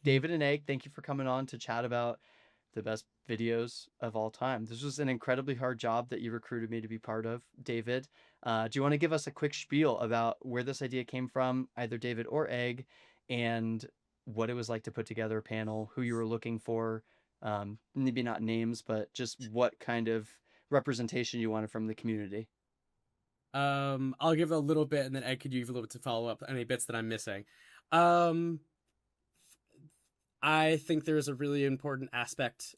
David and Egg, thank you for coming on to chat about the best videos of all time. This was an incredibly hard job that you recruited me to be part of, David. Do you want to give us a quick spiel about where this idea came from, either David or Egg, and what it was like to put together a panel, who you were looking for, maybe not names, but just what kind of representation you wanted from the community? I'll give a little bit, and then Ed could give a little bit to follow up any bits that I'm missing. Um, I think there's a really important aspect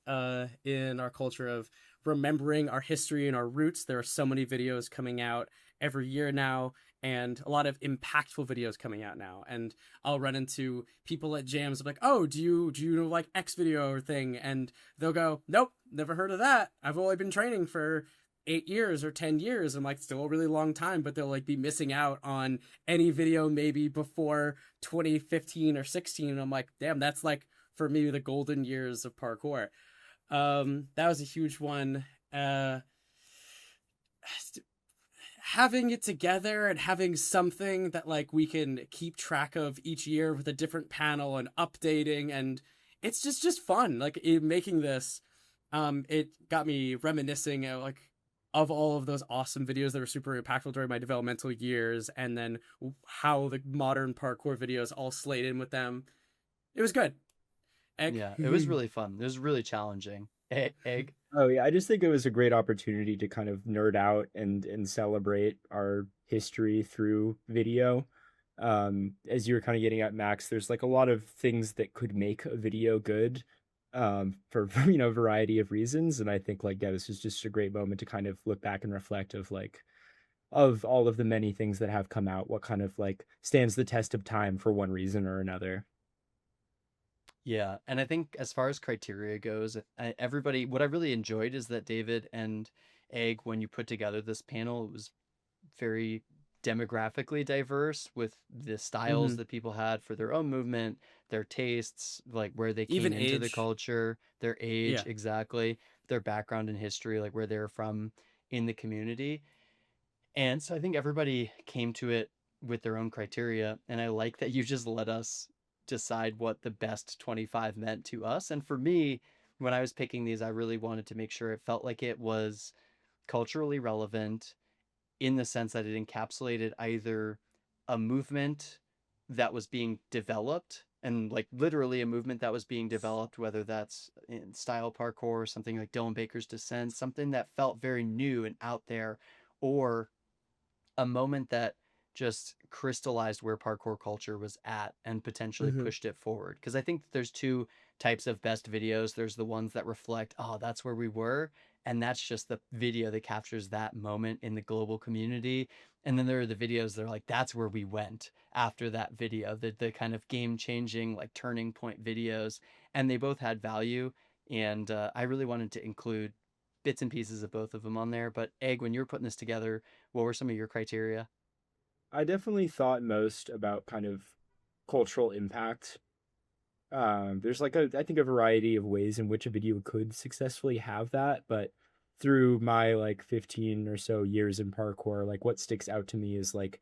in our culture of remembering our history and our roots. There are so many videos coming out every year now, and a lot of impactful videos coming out now. And I'll run into people at jams like, "Oh, do you know like X video or thing?" And they'll go, "Nope, never heard of that. I've only been training for 8 years or 10 years." I'm like, still a really long time, but they'll like be missing out on any video maybe before 2015 or 16. And I'm like, damn, that's like for me the golden years of parkour. That was a huge one. Having it together and having something that like we can keep track of each year with a different panel and updating, and it's just fun like making this. It got me reminiscing of all of those awesome videos that were super impactful during my developmental years, and then how the modern parkour videos all slayed in with them. It was good. Egg. Yeah, it was really fun. It was really challenging. Egg. Oh yeah, I just think it was a great opportunity to kind of nerd out and celebrate our history through video. As you were kind of getting at, Max, there's like a lot of things that could make a video good, for variety of reasons, and I think like yeah, this is just a great moment to kind of look back and reflect of like of all of the many things that have come out, what kind of like stands the test of time for one reason or another. Yeah, and I think as far as criteria goes, everybody, what I really enjoyed is that David and Egg, when you put together this panel, it was very demographically diverse with the styles Mm-hmm. that people had for their own movement, their tastes, like where they came Even into the age. culture, their age, Yeah. exactly, their background in history, like where they're from in the community. And so I think everybody came to it with their own criteria. And I like that you just let us decide what the best 25 meant to us. And for me, when I was picking these, I really wanted to make sure it felt like it was culturally relevant in the sense that it encapsulated either a movement that was being developed and like literally a movement that was being developed, whether that's in style parkour or something like Dylan Baker's Descent, something that felt very new and out there, or a moment that just crystallized where parkour culture was at and potentially Mm-hmm. pushed it forward. Because I think there's two types of best videos. There's the ones that reflect, oh, that's where we were. And that's just the video that captures that moment in the global community. And then there are the videos that are like, that's where we went after that video, the kind of game changing, like turning point videos. And they both had value. And I really wanted to include bits and pieces of both of them on there. But Egg, when you were putting this together, what were some of your criteria? I definitely thought most about kind of cultural impact. There's like I think a variety of ways in which a video could successfully have that, but through my like 15 or so years in parkour, like what sticks out to me is like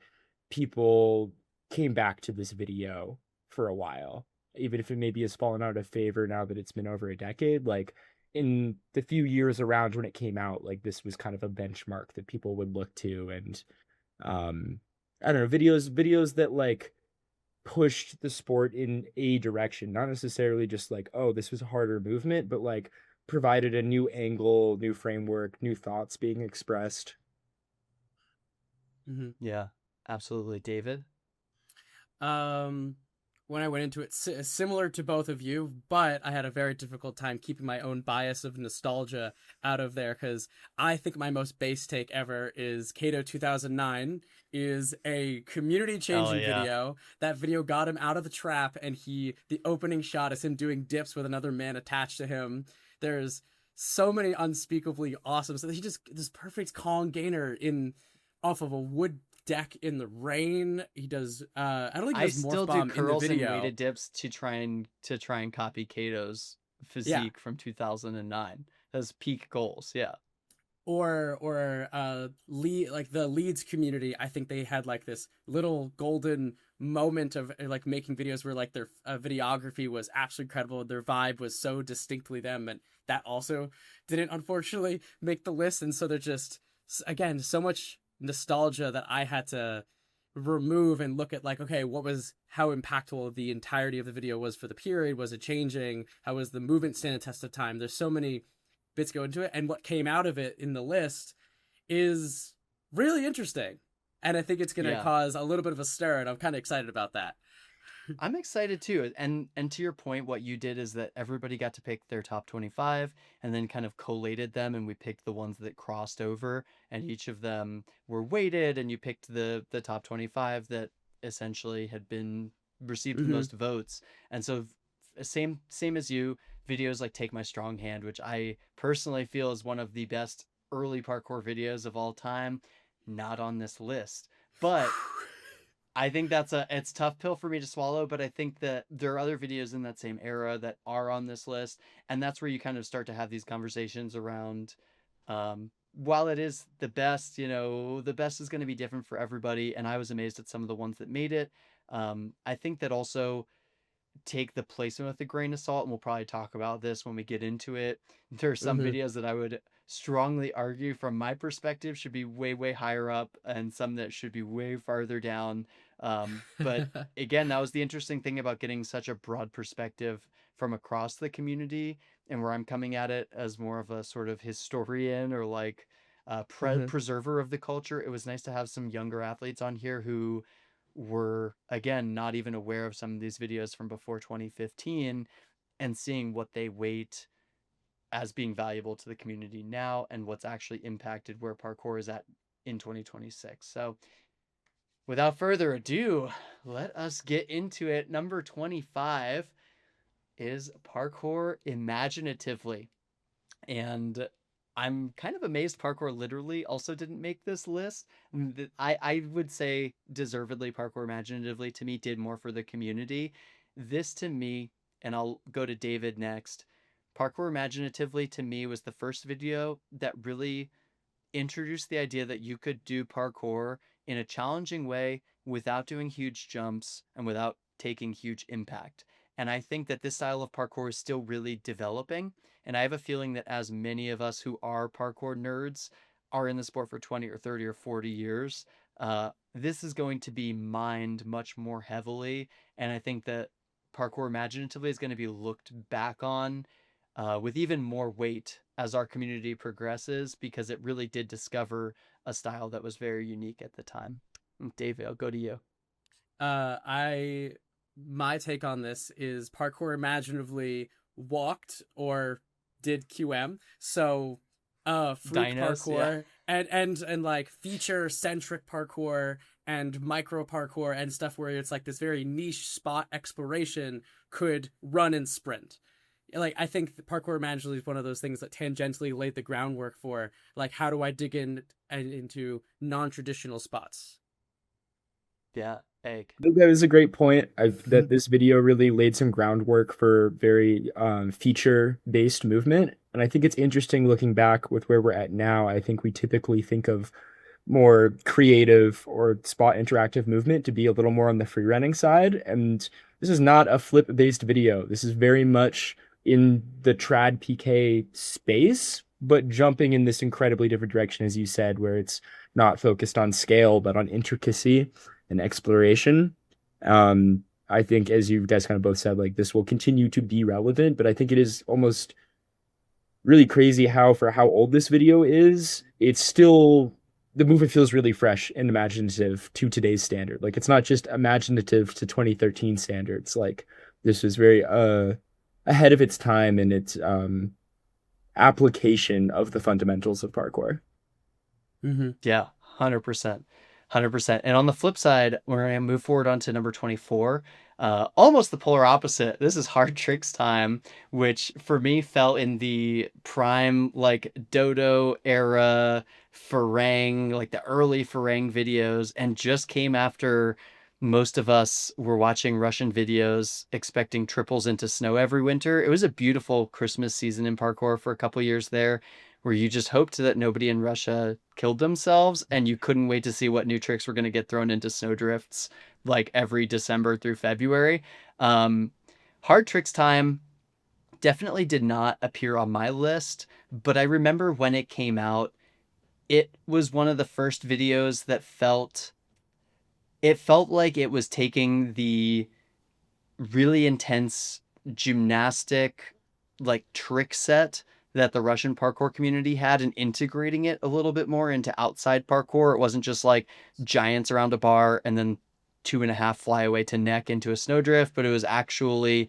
people came back to this video for a while, even if it maybe has fallen out of favor now that it's been over a decade. Like in the few years around when it came out, like this was kind of a benchmark that people would look to, and um, I don't know, videos that like pushed the sport in a direction, not necessarily just like, oh, this was a harder movement, but like provided a new angle, new framework, new thoughts being expressed. Mm-hmm. Yeah, absolutely. David? Um, when I went into it, similar to both of you, but I had a very difficult time keeping my own bias of nostalgia out of there because I think my most base take ever is Kato 2009 is a community Oh, changing yeah. video. That video got him out of the trap, and the opening shot is him doing dips with another man attached to him. There's so many unspeakably awesome. So he just this perfect Kong gainer in off of a wood deck in the rain. He does I don't think he I does morph still do bomb in the curls and video. weighted dips to try and copy Kato's Yeah. physique from 2009. That's peak goals. Yeah. Or lead like the Leeds community, I think they had like this little golden moment of like making videos where like their videography was absolutely incredible, their vibe was so distinctly them, and that also didn't unfortunately make the list. And so they're just, again, so much nostalgia that I had to remove and look at, like, okay, what was, how impactful the entirety of the video was for the period, was it changing, how was the movement stand the test of time. There's so many bits go into it, and what came out of it in the list is really interesting, and I think it's going to Yeah. cause a little bit of a stir, and I'm kind of excited about that. I'm excited too. And to your point, what you did is that everybody got to pick their top 25 and then kind of collated them, and we picked the ones that crossed over, and each of them were weighted, and you picked the top 25 that essentially had been received the Mm-hmm. most votes. And so same as you, videos like Take My Strong Hand, which I personally feel is one of the best early parkour videos of all time, not on this list. But I think it's tough pill for me to swallow, but I think that there are other videos in that same era that are on this list, and that's where you kind of start to have these conversations around, while it is the best, the best is going to be different for everybody, and I was amazed at some of the ones that made it. I think that also take the placement with a grain of salt, and we'll probably talk about this when we get into it. There are some Mm-hmm. videos that I would strongly argue from my perspective should be way higher up, and some that should be way farther down. But again, that was the interesting thing about getting such a broad perspective from across the community, and where I'm coming at it as more of a sort of historian, or like Mm-hmm. preserver of the culture. It was nice to have some younger athletes on here who were, again, not even aware of some of these videos from before 2015, and seeing what they weight as being valuable to the community now, and what's actually impacted where parkour is at in 2026. So without further ado, let us get into it. Number 25 is Parkour Imaginatively. And I'm kind of amazed Parkour literally also didn't make this list. I would say deservedly Parkour Imaginatively to me did more for the community. This to me, and I'll go to David next. Parkour Imaginatively to me was the first video that really introduced the idea that you could do parkour in a challenging way without doing huge jumps and without taking huge impact. And I think that this style of parkour is still really developing. And I have a feeling that as many of us who are parkour nerds are in the sport for 20 or 30 or 40 years, this is going to be mined much more heavily. And I think that parkour imaginatively is going to be looked back on with even more weight as our community progresses, because it really did discover a style that was very unique at the time. David, I'll go to you. I My take on this is parkour imaginatively walked or did QM. So freak Dinos, yeah. parkour and like feature centric parkour and micro parkour and stuff where it's like this very niche spot exploration could run and sprint. Like, I think parkour imaginatively is one of those things that tangentially laid the groundwork for, like, how do I dig in and into non-traditional spots. Yeah, egg. I think that was a great point. That this video really laid some groundwork for very feature-based movement, and I think it's interesting looking back with where we're at now. I think we typically think of more creative or spot interactive movement to be a little more on the free running side, and this is not a flip-based video. This is very much in the trad PK space, but jumping in this incredibly different direction, as you said, where it's not focused on scale but on intricacy and exploration. I think, as you guys kind of both said, like this will continue to be relevant, but I think it is almost really crazy how, for how old this video is, it's still, the movement feels really fresh and imaginative to today's standard. Like it's not just imaginative to 2013 standards. Like this was very ahead of its time in its application of the fundamentals of parkour. Mm-hmm. Yeah, 100%. 100%. And on the flip side, we're going to move forward on to number 24, almost the polar opposite. This is Hard Tricks time, which for me fell in the prime, like Dodo era Farang, like the early Farang videos, and just came after most of us were watching Russian videos expecting triples into snow every winter. It was a beautiful Christmas season in parkour for a couple years there, where you just hoped that nobody in Russia killed themselves, and you couldn't wait to see what new tricks were going to get thrown into snowdrifts like every December through February. Um, Hard Tricks Time definitely did not appear on my list, but I remember when it came out, it was one of the first videos that felt like it was taking the really intense gymnastic like trick set that the Russian parkour community had and integrating it a little bit more into outside parkour. It wasn't just like giants around a bar and then 2.5 fly away to neck into a snowdrift, but it was actually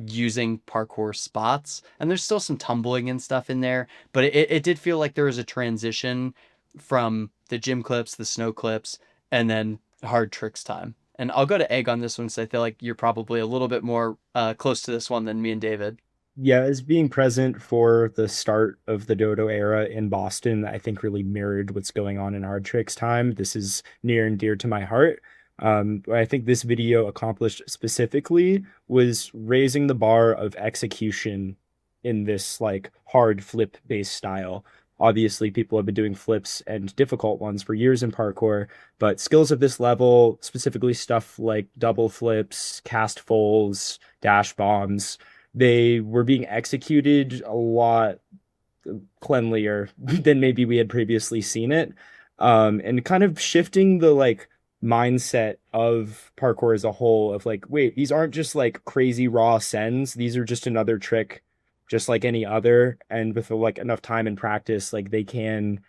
using parkour spots. And there's still some tumbling and stuff in there, but it did feel like there was a transition from the gym clips, the snow clips, and then Hard Tricks Time. And I'll go to Egg on this one because I feel like you're probably a little bit more close to this one than me and David. Yeah, as being present for the start of the Dodo era in Boston, I think really mirrored what's going on in Hard Tricks Time. This is near and dear to my heart. What I think this video accomplished specifically was raising the bar of execution in this like hard flip based style. Obviously, people have been doing flips and difficult ones for years in parkour, but skills of this level, specifically stuff like double flips, cast folds, dash bombs, they were being executed a lot cleanlier than maybe we had previously seen it. And kind of shifting the like mindset of parkour as a whole of like, wait, these aren't just like crazy raw sends. These are just another trick, just like any other. And with like enough time and practice, like they can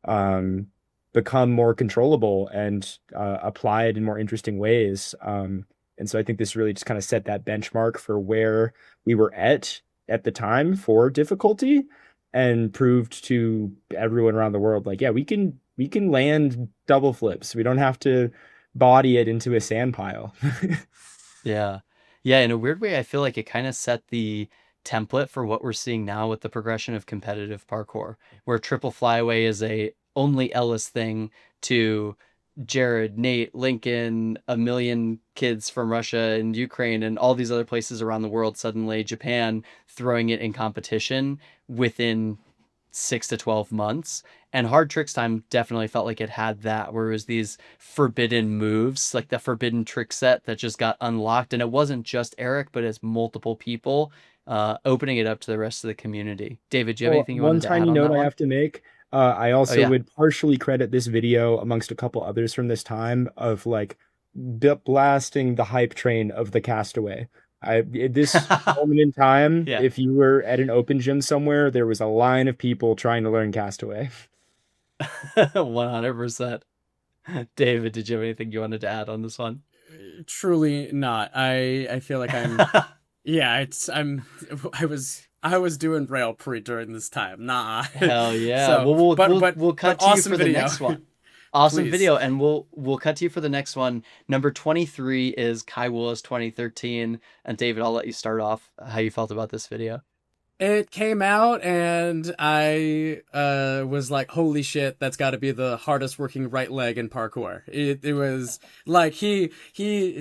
um become more controllable and applied in more interesting ways. And so I think this really just kind of set that benchmark for where we were at the time for difficulty and proved to everyone around the world like, yeah, we can land double flips. We don't have to body it into a sand pile. Yeah. Yeah, in a weird way, I feel like it kind of set the template for what we're seeing now with the progression of competitive parkour, where triple flyaway is a only Ellis thing to Jared, Nate, Lincoln, a million kids from Russia and Ukraine and all these other places around the world, suddenly Japan throwing it in competition within 6 to 12 months. And Hard Tricks Time definitely felt like it had that, where it was these forbidden moves, like the forbidden trick set that just got unlocked. And it wasn't just Eric, but it's multiple people opening it up to the rest of the community. David, do you have Well, anything you one wanted to add tiny on note that I one? have to make. I Oh, also yeah. would partially credit this video amongst a couple others from this time of like blasting the hype train of the Castaway. At this moment in time, Yeah. if you were at an open gym somewhere, there was a line of people trying to learn Castaway. 100%. David, did you have anything you wanted to add on this one? Truly not. I feel like I'm yeah, I was doing rail pre during this time. Nah. Hell yeah. So, Well, we'll but we'll but we'll but cut to you awesome for the video. next one. Awesome Please. video, and we'll cut to you for the next one. Number 23 is Kai Willis 2013. And David, I'll let you start off how you felt about this video. It came out and I was like, holy shit, that's got to be the hardest working right leg in parkour. It was like he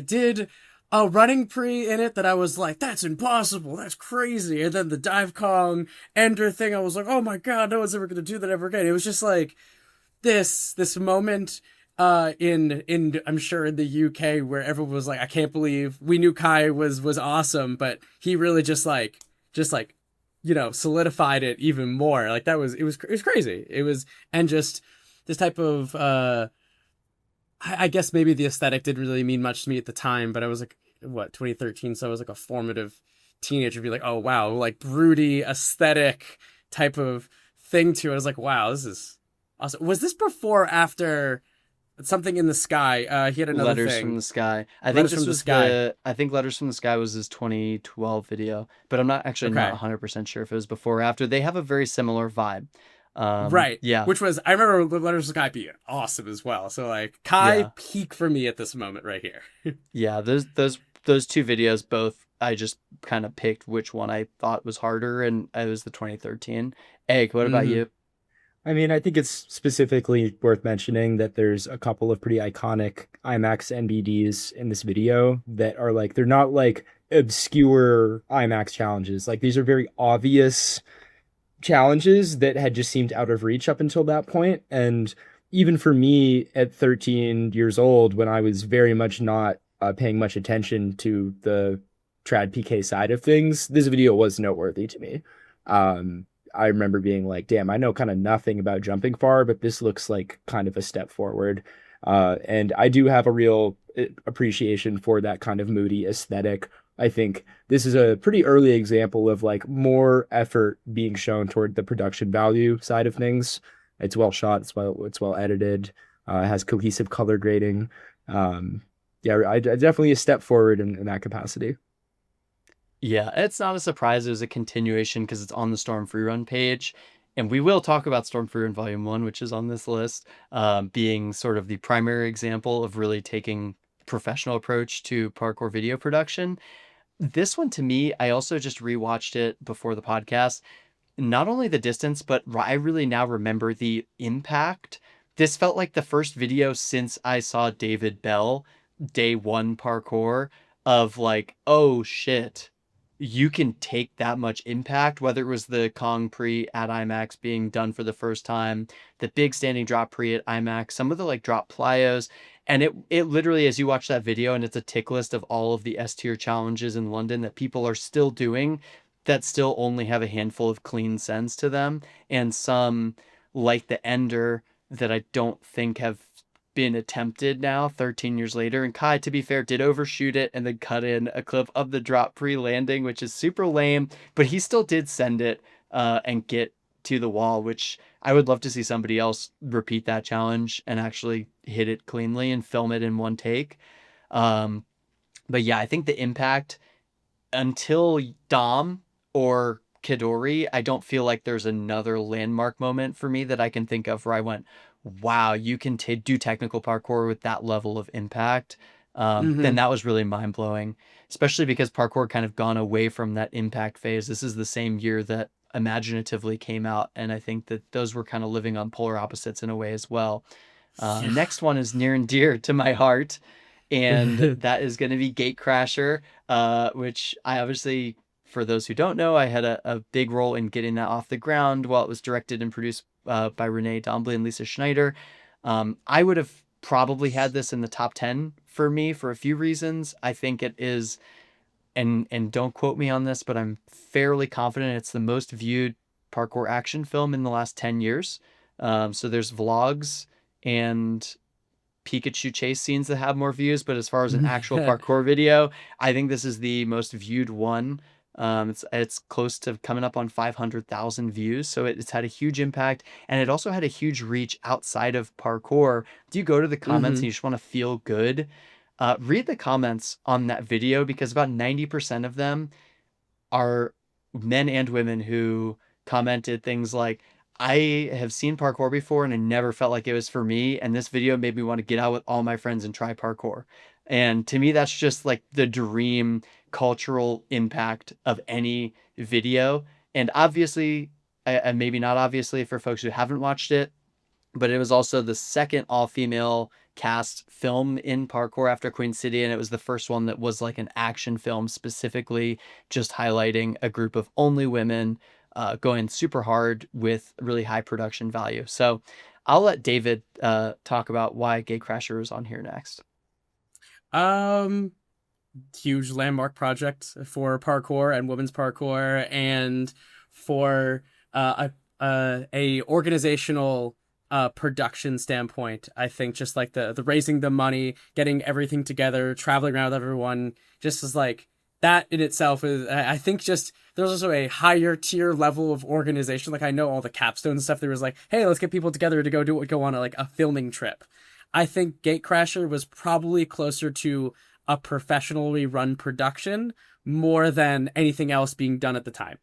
did a running pre in it that I was like, that's impossible, that's crazy. And then the dive Kong ender thing, I was like, oh my god, no one's ever gonna do that ever again. It was just like this moment in I'm sure in the UK where everyone was like, I can't believe we knew Kai was awesome, but he really just like solidified it even more. Like that was it was crazy. It was, and just this type of I guess maybe the aesthetic didn't really mean much to me at the time, but I was like, what, 2013, so I was like a formative teenager, be like, oh wow, like broody aesthetic type of thing to it. I was like, wow, this is awesome. Was this before or after something in the sky? He had another Letters thing. from the Sky. I think Letters this from the was Sky. I think Letters from the Sky was his 2012 video, but I'm not actually not Okay. 100% sure if it was before or after. They have a very similar vibe. Right. Yeah. Which was, I remember Letters from the Sky being awesome as well. So like Kai Yeah. peak for me at this moment right here. Yeah, those two videos both I just kind of picked which one I thought was harder, and it was the 2013. Egg, what about Mhm. you? I mean, I think it's specifically worth mentioning that there's a couple of pretty iconic IMAX NBDs in this video that are like, they're not like obscure IMAX challenges. Like these are very obvious challenges that had just seemed out of reach up until that point. And even for me at 13 years old, when I was very much not paying much attention to the trad PK side of things, this video was noteworthy to me. Um, I remember being like, damn, I know kind of nothing about jumping far, but this looks like kind of a step forward. And I do have a real appreciation for that kind of moody aesthetic. I think this is a pretty early example of like more effort being shown toward the production value side of things. It's well shot. It's well edited. It has cohesive color grading. Yeah, I definitely a step forward in that capacity. Yeah, it's not a surprise it was a continuation because it's on the Storm Freerun page. And we will talk about Storm Freerun Volume 1, which is on this list, being sort of the primary example of really taking professional approach to parkour video production. This one to me, I also just rewatched it before the podcast. Not only the distance, but I really now remember the impact. This felt like the first video since I saw David Bell, day one parkour, of like, oh shit, you can take that much impact, whether it was the Kong pre at IMAX being done for the first time, the big standing drop pre at IMAX, some of the like drop plyos. And it literally, as you watch that video, and it's a tick list of all of the S tier challenges in London that people are still doing that still only have a handful of clean sends to them, and some like the Ender that I don't think have been attempted now 13 years later. And Kai, to be fair, did overshoot it and then cut in a clip of the drop pre-landing, which is super lame, but he still did send it and get to the wall, which I would love to see somebody else repeat that challenge and actually hit it cleanly and film it in one take. But yeah, I think the impact until Dom or Kidori, I don't feel like there's another landmark moment for me that I can think of where I went, wow, you can do technical parkour with that level of impact. Then Hmm. that was really mind blowing, especially because parkour kind of gone away from that impact phase. This is the same year that Imaginatively came out, and I think that those were kind of living on polar opposites in a way as well. Yeah. Next one is near and dear to my heart, and that is going to be Gatecrasher, which I obviously, for those who don't know, I had a big role in getting that off the ground while it was directed and produced by Renee Dombley and Lisa Schneider. I would have probably had this in the top 10 for me for a few reasons. I think it is, and don't quote me on this, but I'm fairly confident it's the most viewed parkour action film in the last 10 years. So there's vlogs and Pikachu chase scenes that have more views, but as far as an actual parkour video, I think this is the most viewed one. It's close to coming up on 500,000 views, so it's had a huge impact, and it also had a huge reach outside of parkour. Do you go to the comments and Hmm. you just want to feel good? Read the comments on that video because about 90% of them are men and women who commented things like, I have seen parkour before and I never felt like it was for me. And this video made me want to get out with all my friends and try parkour. And to me, that's just like the dream cultural impact of any video. And obviously, and maybe not obviously for folks who haven't watched it, but it was also the second all-female cast film in parkour after Queen City, and it was the first one that was like an action film specifically just highlighting a group of only women going super hard with really high production value. So I'll let David talk about why Gatecrasher is on here next. um Huge landmark project for parkour and women's parkour, and for a organizational production standpoint. I think just like the raising the money, getting everything together, traveling around with everyone, just as like that in itself is, I think, just there's also a higher tier level of organization. Like I know all the capstone stuff. There was like, hey, let's get people together to go on like a filming trip. I think Gatecrasher was probably closer to a professionally run production more than anything else being done at the time.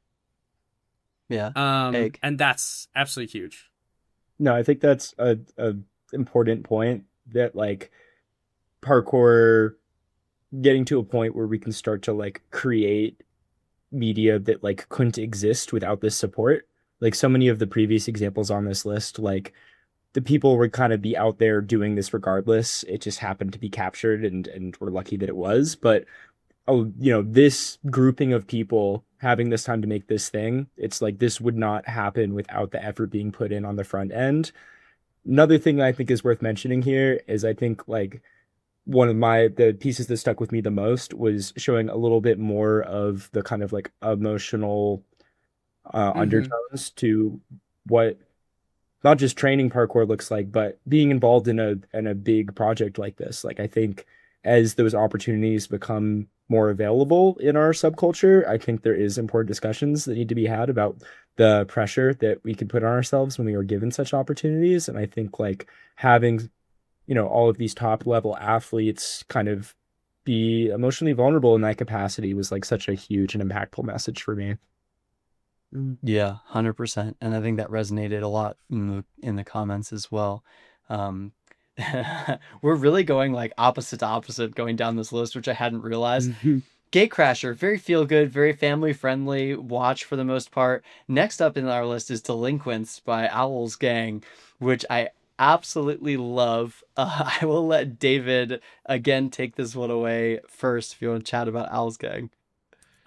Yeah. Egg. And that's absolutely huge. No, I think that's a important point that like parkour getting to a point where we can start to like create media that like couldn't exist without this support. Like so many of the previous examples on this list, like the people would kind of be out there doing this regardless. It just happened to be captured and we're lucky that it was. But oh, this grouping of people having this time to make this thing, it's like this would not happen without the effort being put in on the front end. Another thing that I think is worth mentioning here is I think like one of the pieces that stuck with me the most was showing a little bit more of the kind of like emotional Mm-hmm. undertones to what not just training parkour looks like, but being involved in a big project like this. Like I think as those opportunities become more available in our subculture, I think there is important discussions that need to be had about the pressure that we can put on ourselves when we are given such opportunities. And I think like having, all of these top level athletes kind of be emotionally vulnerable in that capacity was like such a huge and impactful message for me. Yeah, 100%. And I think that resonated a lot in the comments as well. Um, we're really going like opposite to opposite going down this list, which I hadn't realized. Gatecrasher, very feel good, very family friendly watch for the most part. Next up in our list is Delinquents by Owl's Gang, which I absolutely love. I will let David again take this one away first if you want to chat about Owl's Gang.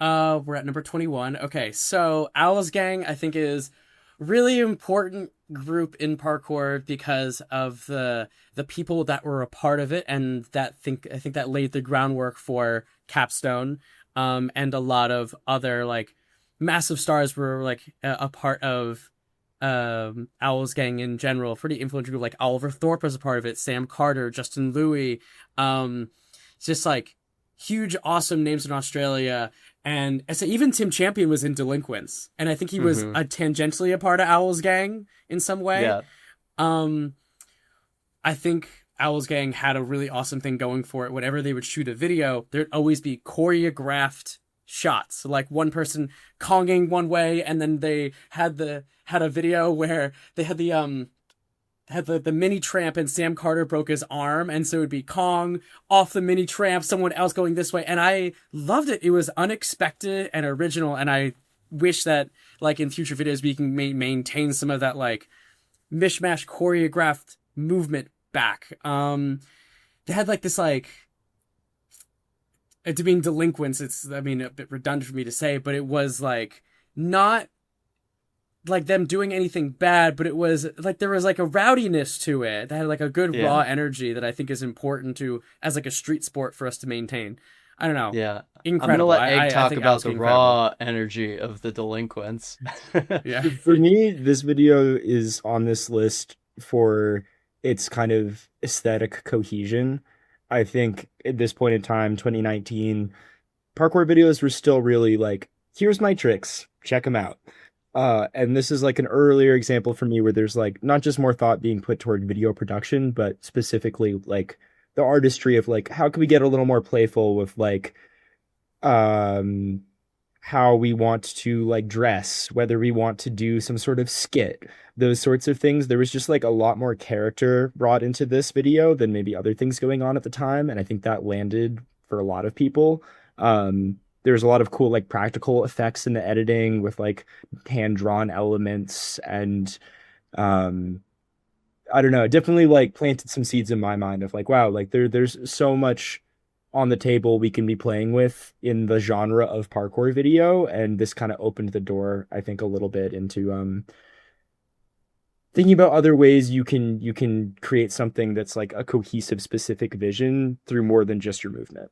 We're at number 21. Okay, so Owl's Gang, I think, is really important group in parkour because of the people that were a part of it, and I think that laid the groundwork for Capstone, and a lot of other like massive stars were like a part of Owl's Gang in general. Pretty influential group, like Oliver Thorpe was a part of it, Sam Carter, Justin Louis, it's just like huge awesome names in Australia. And so even Tim Champion was in Delinquents, and I think he was Mm-hmm. tangentially a part of Owl's Gang in some way. Yeah. Um, I think Owl's Gang had a really awesome thing going for it. Whenever they would shoot a video, there'd always be choreographed shots. So like one person conging one way, and then they had a video where they had the mini tramp and Sam Carter broke his arm, and so it would be Kong off the mini tramp, someone else going this way, and I loved it. It was unexpected and original, and I wish that like in future videos we can maintain some of that like mishmash choreographed movement back. They had like this like to being delinquents. It's I mean a bit redundant for me to say, but it was like not like them doing anything bad, but it was like there was like a rowdiness to it that had like a good raw Yeah. energy that I think is important to as like a street sport for us to maintain. I don't know. Yeah. I'm gonna Incredible. let Egg I talk think about Owl's the Getting incredible. raw energy of the Delinquents. Yeah. For me, this video is on this list for its kind of aesthetic cohesion. I think at this point in time, 2019, parkour videos were still really like, here's my tricks, check them out. And this is like an earlier example for me where there's like not just more thought being put toward video production, but specifically like the artistry of like how can we get a little more playful with like um how we want to like dress, whether we want to do some sort of skit, those sorts of things. There was just like a lot more character brought into this video than maybe other things going on at the time, and I think that landed for a lot of people. There's a lot of cool like practical effects in the editing with like hand drawn elements and um I don't know, it definitely like planted some seeds in my mind of like, wow, like there's so much on the table we can be playing with in the genre of parkour video, and this kind of opened the door, I think, a little bit into thinking about other ways you can create something that's like a cohesive, specific vision through more than just your movement.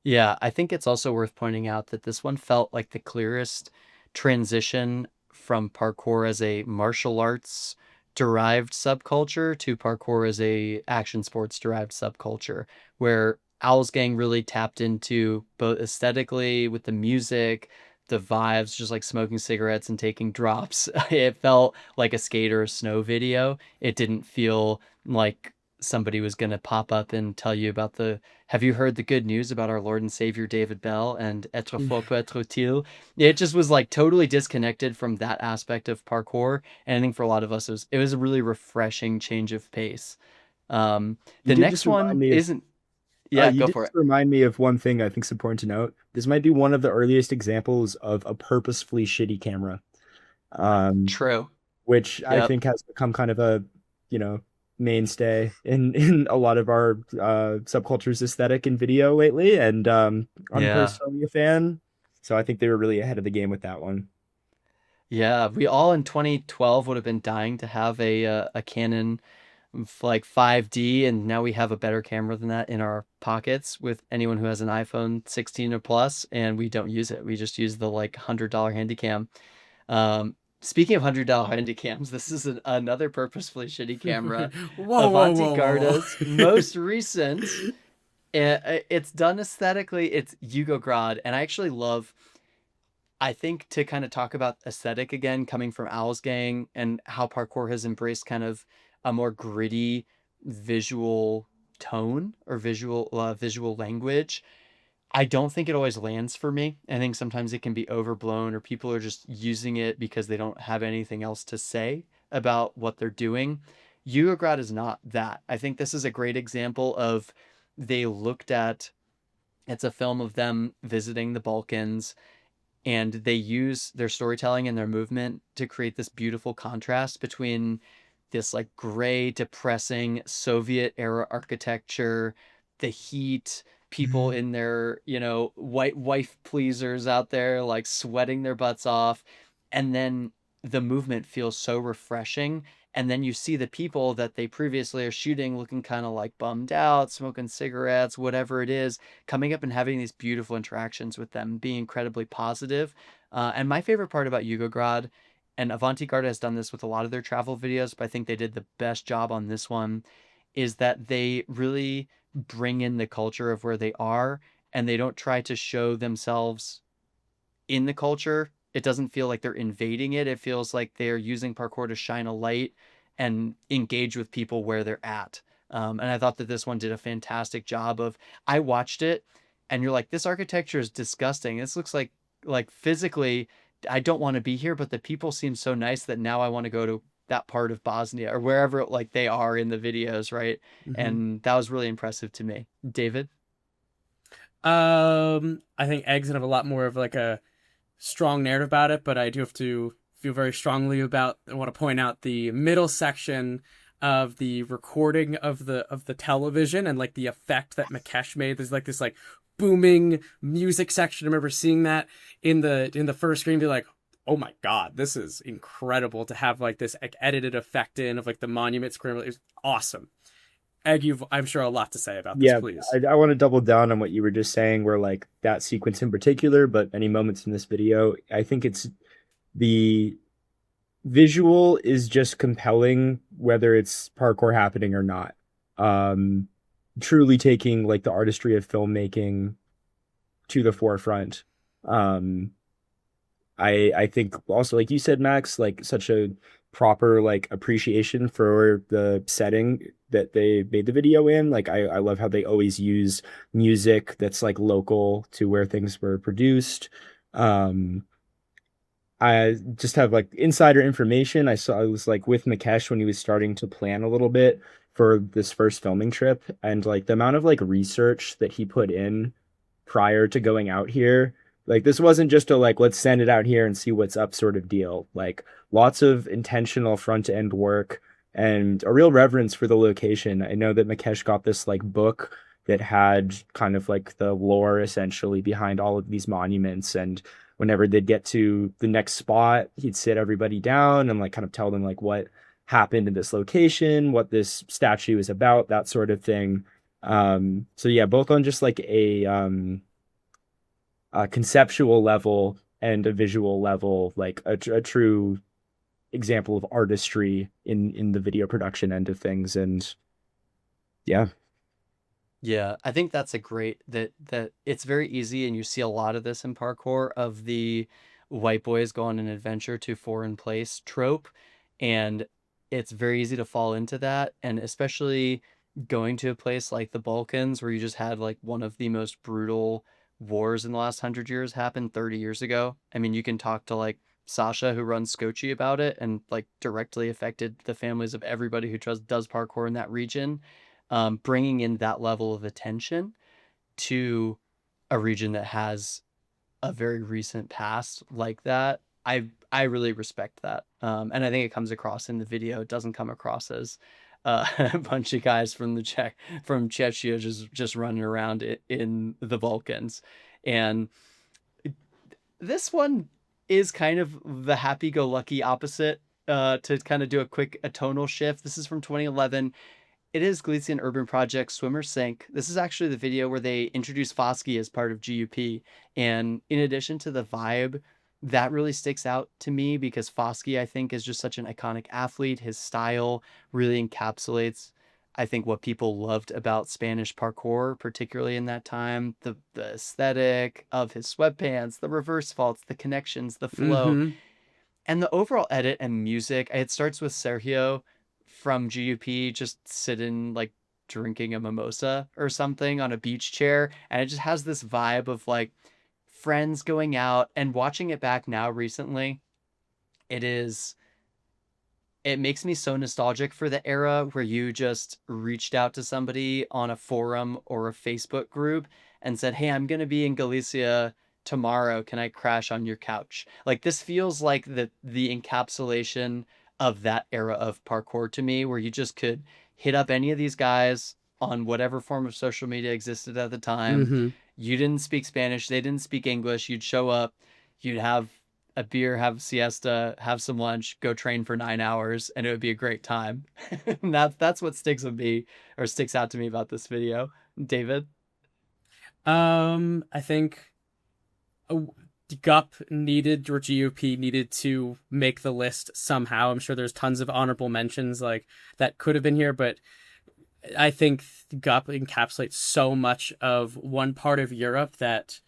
Yeah, I think it's also worth pointing out that this one felt like the clearest transition from parkour as a martial arts derived subculture to parkour as a action sports derived subculture, where Owl's Gang really tapped into both aesthetically with the music, the vibes, just like smoking cigarettes and taking drops. It felt like a skate or a snow video. It didn't feel like somebody was going to pop up and tell you about the have you heard the good news about our Lord and Savior David Bell and être fort peut être utile? It just was like totally disconnected from that aspect of parkour. And I think for a lot of us, it was a really refreshing change of pace. Um, You the did just next remind one me of isn't, yeah, you go did for just it. remind me of one thing I think is important to note. This might be one of the earliest examples of a purposefully shitty camera. Um, True. which I Yep. think has become kind of a, you know, mainstay in a lot of our subculture's aesthetic in video lately. And I'm Yeah. personally a fan, so I think they were really ahead of the game with that one. Yeah, we all in 2012 would have been dying to have a Canon like 5D, and now we have a better camera than that in our pockets with anyone who has an iPhone 16 or plus, and we don't use it. We just use the like $100 Handycam. Speaking of $100 Handycams, this is another purposefully shitty camera. Whoa, whoa, Avanti whoa, whoa, whoa. Garda's most recent. It's done aesthetically. It's Yugograd, and I actually love. I think to kind of talk about aesthetic again, coming from Owl's Gang and how parkour has embraced kind of a more gritty visual tone or visual language. I don't think it always lands for me. I think sometimes it can be overblown or people are just using it because they don't have anything else to say about what they're doing. Yugograd is not that. I think this is a great example of they looked at it's a film of them visiting the Balkans and they use their storytelling and their movement to create this beautiful contrast between this like gray, depressing Soviet era architecture, the heat, people Mhm. in their, white wife pleasers out there like sweating their butts off. And then the movement feels so refreshing. And then you see the people that they previously are shooting looking kind of like bummed out, smoking cigarettes, whatever it is, coming up and having these beautiful interactions with them, being incredibly positive. And my favorite part about Yugograd, and Avanti Garda has done this with a lot of their travel videos, but I think they did the best job on this one, is that they really bring in the culture of where they are and they don't try to show themselves in the culture. It doesn't feel like they're invading it. It feels like they're using parkour to shine a light and engage with people where they're at. And I thought that this one did a fantastic job of. I watched it, and you're like, this architecture is disgusting. This looks like physically, I don't want to be here, but the people seem so nice that now I want to go to that part of Bosnia or wherever like they are in the videos, right? Mhm. And that was really impressive to me. David? I think Eggs have a lot more of like a strong narrative about it, but I do have to feel very strongly about. I want to point out the middle section of the recording of the television and like the effect that Makesh made. There's like this like booming music section. I remember seeing that in the first screen, be like, oh my god, this is incredible to have like this like, edited effect in of like the monument screen. It was awesome. Egg, you've I'm sure a lot to say about this, Yeah, please. I want to double down on what you were just saying, where like that sequence in particular, but many moments in this video, I think it's the visual is just compelling, whether it's parkour happening or not. Um, Truly taking like the artistry of filmmaking to the forefront. Um, I think also like you said, Max, like such a proper like appreciation for the setting that they made the video in. Like I love how they always use music that's like local to where things were produced. Um I just have like insider information. I was like with Makesh when he was starting to plan a little bit for this first filming trip, and like the amount of like research that he put in prior to going out here. Like this wasn't just a like let's send it out here and see what's up sort of deal. Like lots of intentional front end work and a real reverence for the location. I know that Makesh got this like book that had kind of like the lore essentially behind all of these monuments, and whenever they'd get to the next spot, he'd sit everybody down and like kind of tell them like what happened in this location, what this statue is about, that sort of thing. So yeah, both on just like a conceptual level and a visual level, like a true example of artistry in the video production end of things. And yeah, Yeah, I think that's a great that it's very easy and you see a lot of this in parkour of the white boys go on an adventure to foreign place trope, and it's very easy to fall into that, and especially going to a place like the Balkans where you just had like one of the most brutal wars in the last 100 years happen 30 years ago. I mean, you can talk to like Sasha who runs Skochi about it and like directly affected the families of everybody who does parkour in that region. Bringing in that level of attention to a region that has a very recent past like that, I really respect that, and I think it comes across in the video. It doesn't come across as a bunch of guys from Chechnya just running around in the Balkans, and this one. is kind of the happy-go-lucky opposite. To kind of do a tonal shift. This is from 2011. It is Galician Urban Project Swimmer Sink. This is actually the video where they introduced Foskey as part of GUP. And in addition to the vibe, that really sticks out to me because Foskey, I think, is just such an iconic athlete. His style really encapsulates, I think, what people loved about Spanish parkour, particularly in that time. The aesthetic of his sweatpants, the reverse faults, the connections, the flow, Mm-hmm. and the overall edit and music. It starts with Sergio from GUP just sitting like drinking a mimosa or something on a beach chair, and it just has this vibe of like friends going out. And watching it back now recently, it is it makes me so nostalgic for the era where you just reached out to somebody on a forum or a Facebook group and said, "Hey, I'm going to be in Galicia tomorrow. Can I crash on your couch?" Like this feels like the encapsulation of that era of parkour to me, where you just could hit up any of these guys on whatever form of social media existed at the time. Mm-hmm. You didn't speak Spanish, they didn't speak English. You'd show up, you'd have a beer, have a siesta, have some lunch, go train for 9 hours, and it would be a great time. And that's what sticks with me or sticks out to me about this video. David? I think uh, GUP needed or GOP needed to make the list somehow. I'm sure there's tons of honorable mentions like that could have been here, but I think GUP encapsulates so much of one part of Europe that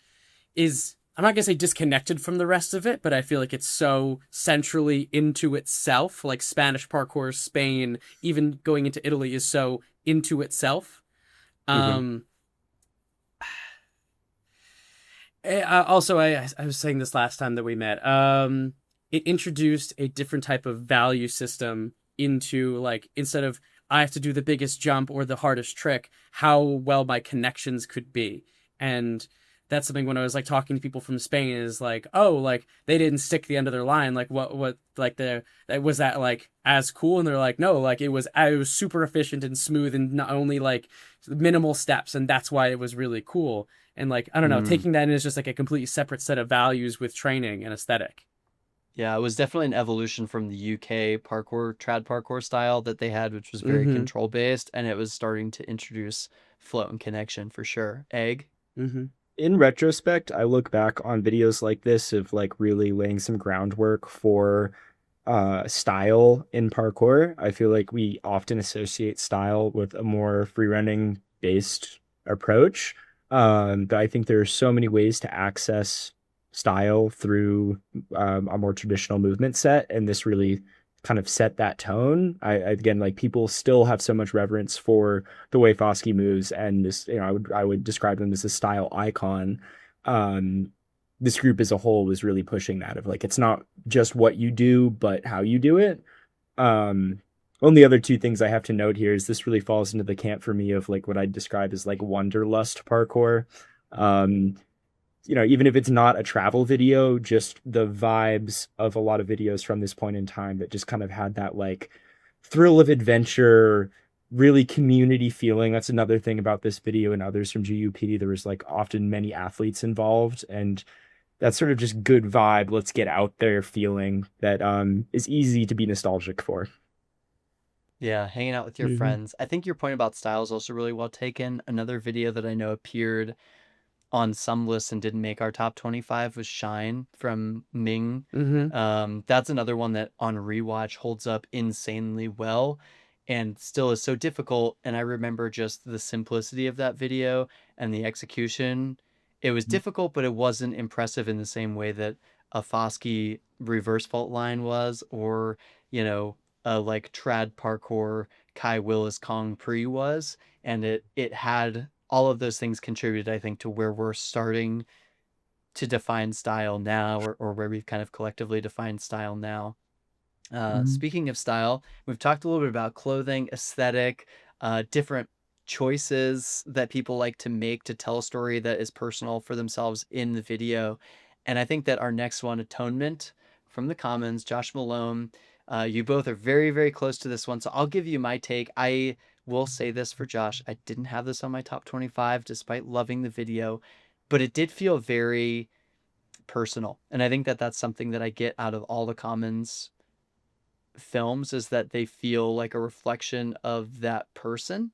is, I'm not gonna say disconnected from the rest of it, but I feel like it's so centrally into itself. Like Spanish parkour, Spain, even going into Italy is so into itself. Mm-hmm. Um, I was saying this last time that we met. It introduced a different type of value system into like instead of I have to do the biggest jump or the hardest trick, how well my connections could be. And that's something when I was like talking to people from Spain is like, oh, like they didn't stick the end of their line. Like what like the was that like as cool? And they're like, no, like it was super efficient and smooth and not only like minimal steps, and that's why it was really cool. And like I don't know, Mm. taking that in is just like a completely separate set of values with training and aesthetic. Yeah, it was definitely an evolution from the UK parkour, trad parkour style that they had, which was very Mm-hmm. control based, and it was starting to introduce flow and connection for sure. Egg? Mm-hmm. In retrospect, I look back on videos like this of like really laying some groundwork for style in parkour. I feel like we often associate style with a more free running based approach. But I think there are so many ways to access style through a more traditional movement set, and this really kind of set that tone. Again, like people still have so much reverence for the way Foskey moves, and this, I would describe them as a style icon. Um, this group as a whole was really pushing that of like it's not just what you do, but how you do it. Um, Only other two things I have to note here is this really falls into the camp for me of like what I'd describe as like wanderlust parkour. Um, Even if it's not a travel video, just the vibes of a lot of videos from this point in time that just kind of had that like thrill of adventure, really community feeling. That's another thing about this video and others from GUP. There was like often many athletes involved, and that sort of just good vibe, let's get out there feeling that is easy to be nostalgic for. Yeah, hanging out with your Mm-hmm. friends. I think your point about style is also really well taken. Another video that I know appeared on some lists and didn't make our top 25 was Shine from Ming. Mm-hmm. That's another one that on rewatch holds up insanely well and still is so difficult. And I remember just the simplicity of that video and the execution. It was difficult, but it wasn't impressive in the same way that a Foskey reverse fault line was, or, you know, a like trad parkour Kai Willis Kong Pre was. And it had all of those things contributed, I think, to where we're starting to define style now, or where we've kind of collectively defined style now. Mm-hmm. Speaking of style, we've talked a little bit about clothing, aesthetic, different choices that people like to make to tell a story that is personal for themselves in the video. And I think that our next one, Atonement from the Commons, Josh Malone, you both are very, very close to this one. So I'll give you my take. I will say this for Josh. I didn't have this on my top 25 despite loving the video, but it did feel very personal. And I think that that's something that I get out of all the Commons films, is that they feel like a reflection of that person.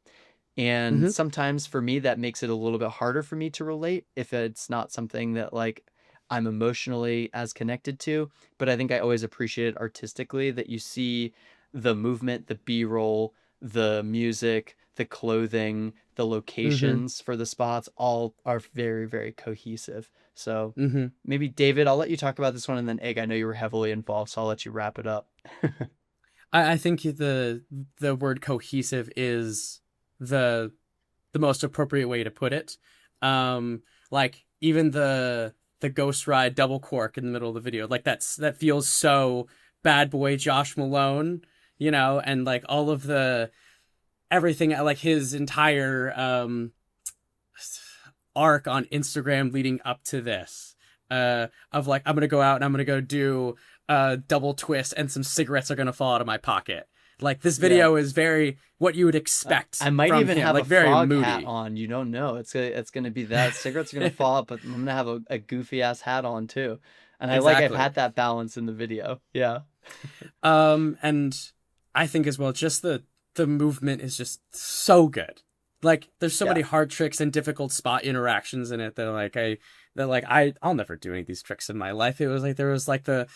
And Mm-hmm. sometimes for me, that makes it a little bit harder for me to relate if it's not something that like I'm emotionally as connected to. But I think I always appreciate it artistically, that you see the movement, the B-roll, the music, the clothing, the Mm-hmm. locations for the spots all are very, very cohesive. So Mm-hmm. maybe David, I'll let you talk about this one, and then Egg, I know you were heavily involved, so I'll let you wrap it up. I think the word cohesive is the the most appropriate way to put it. Like even the ghost ride double cork in the middle of the video, like that feels so bad boy Josh Malone, and like all of the everything, like his entire arc on Instagram leading up to this, of like, I'm gonna go out and I'm gonna go do a double twist and some cigarettes are gonna fall out of my pocket. Like this Yeah. video is very what you would expect I might from even him, have a like very frog hat moody. on. You don't know. It's gonna be that. Cigarettes are gonna fall out, but I'm gonna have a goofy ass hat on too. And I've Exactly. had that balance in the video. Yeah. And I think as well, just the movement is just so good. Like there's so Yeah. many hard tricks and difficult spot interactions in it I'll never do any of these tricks in my life. It was like there was like the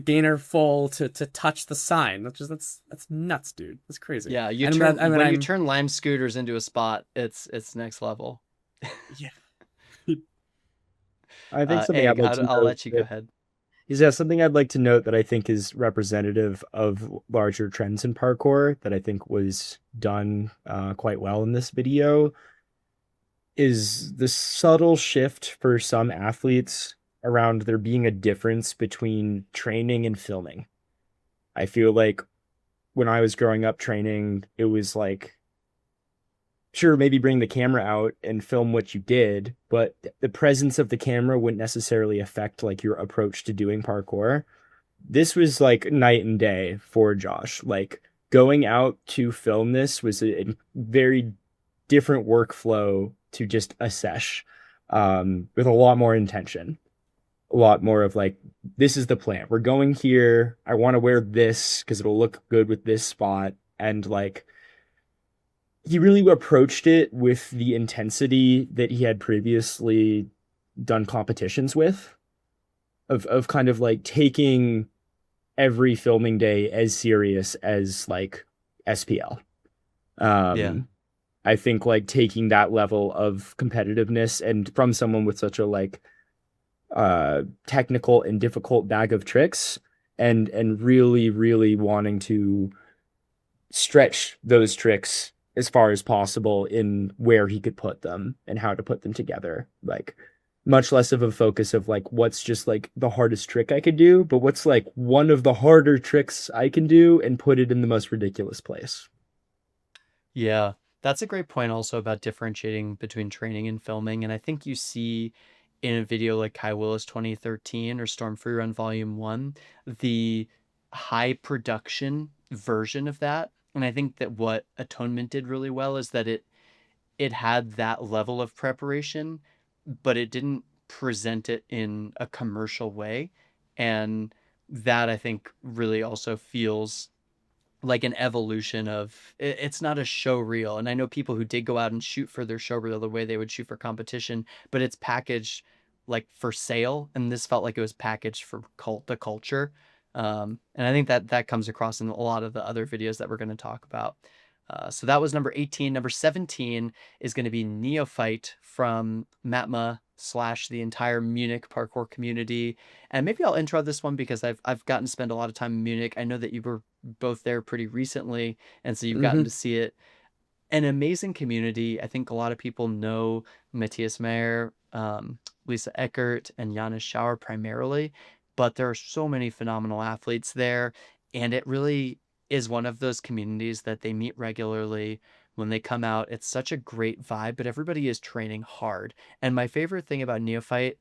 gainer full to touch the sign, which is that's nuts, dude. That's crazy. Yeah. You And turn I mean when you I'm turn lime scooters into a spot, it's next level. yeah. I think something I'd Egg, like to I'll note let you go that ahead. is that something I'd like to note that I think is representative of larger trends in parkour that I think was done quite well in this video is the subtle shift for some athletes around there being a difference between training and filming. I feel like when I was growing up training, it was like, sure, maybe bring the camera out and film what you did, but the presence of the camera wouldn't necessarily affect like your approach to doing parkour. This was like night and day for Josh. Like going out to film this was a very different workflow to just a sesh, with a lot more intention, a lot more of like, this is the plan. We're going here. I want to wear this because it'll look good with this spot. And like, he really approached it with the intensity that he had previously done competitions with, of kind of like taking every filming day as serious as like SPL. Yeah. Um, I think like taking that level of competitiveness and from someone with such a like technical and difficult bag of tricks, and really really wanting to stretch those tricks as far as possible in where he could put them and how to put them together. Like much less of a focus of like what's just like the hardest trick I could do, but what's like one of the harder tricks I can do and put it in the most ridiculous place. Yeah. That's a great point also about differentiating between training and filming. And I think you see in a video like Kai Willis 2013 or Storm Free Run Volume 1, the high production version of that. And I think that what Atonement did really well is that it had that level of preparation, but it didn't present it in a commercial way. And that I think really also feels like an evolution of it's not a show reel. And I know people who did go out and shoot for their show reel the way they would shoot for competition, but it's packaged like for sale, and this felt like it was packaged for the culture. And I think that that comes across in a lot of the other videos that we're going to talk about. So that was number 18. Number 17 is going to be Neophyte from Matma slash the entire Munich parkour community. And maybe I'll intro this one because I've gotten to spend a lot of time in Munich. I know that you were both there pretty recently, and so you've gotten Mm-hmm. to see it. An amazing community. I think a lot of people know Matthias Meyer, Lisa Eckert, and Janis Schauer primarily, but there are so many phenomenal athletes there, and it really is one of those communities that they meet regularly. When they come out, it's such a great vibe, but everybody is training hard. And my favorite thing about Neophyte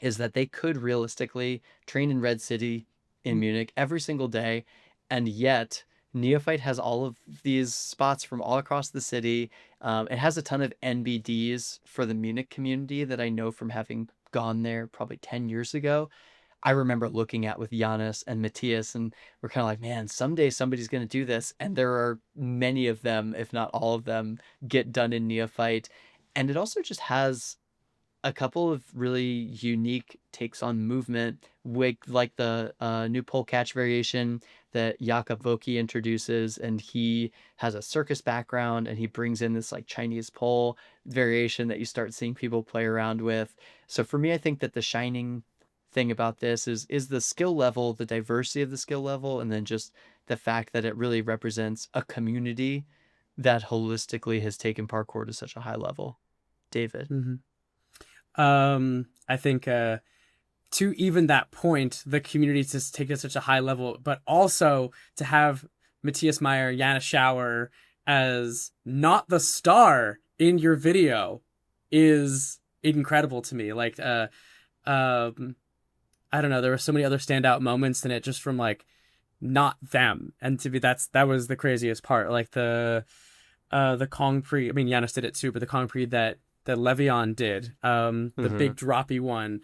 is that they could realistically train in Red City in Munich every single day, and yet Neophyte has all of these spots from all across the city. It has a ton of NBDs for the Munich community that I know from having gone there probably 10 years ago, I remember looking at with Giannis and Matthias, and we're kind of like, man, someday somebody's going to do this. And there are many of them, if not all of them, get done in Neophyte. And it also just has a couple of really unique takes on movement, like the new pole catch variation that Jakob Voki introduces, and he has a circus background, and he brings in this like Chinese pole variation that you start seeing people play around with. So for me, I think that the shining thing about this is the skill level, the diversity of the skill level, and then just the fact that it really represents a community that holistically has taken parkour to such a high level. David. Mm-hmm. I think to even that point, the community to take it to such a high level, but also to have Matthias Meyer, Yana Schauer as not the star in your video is incredible to me. Like, I don't know, there were so many other standout moments in it just from like not them, and to be that was the craziest part. Like the Kong Pre, I mean Giannis did it too, but the Kong Pre that Le'Veon did, the big droppy one,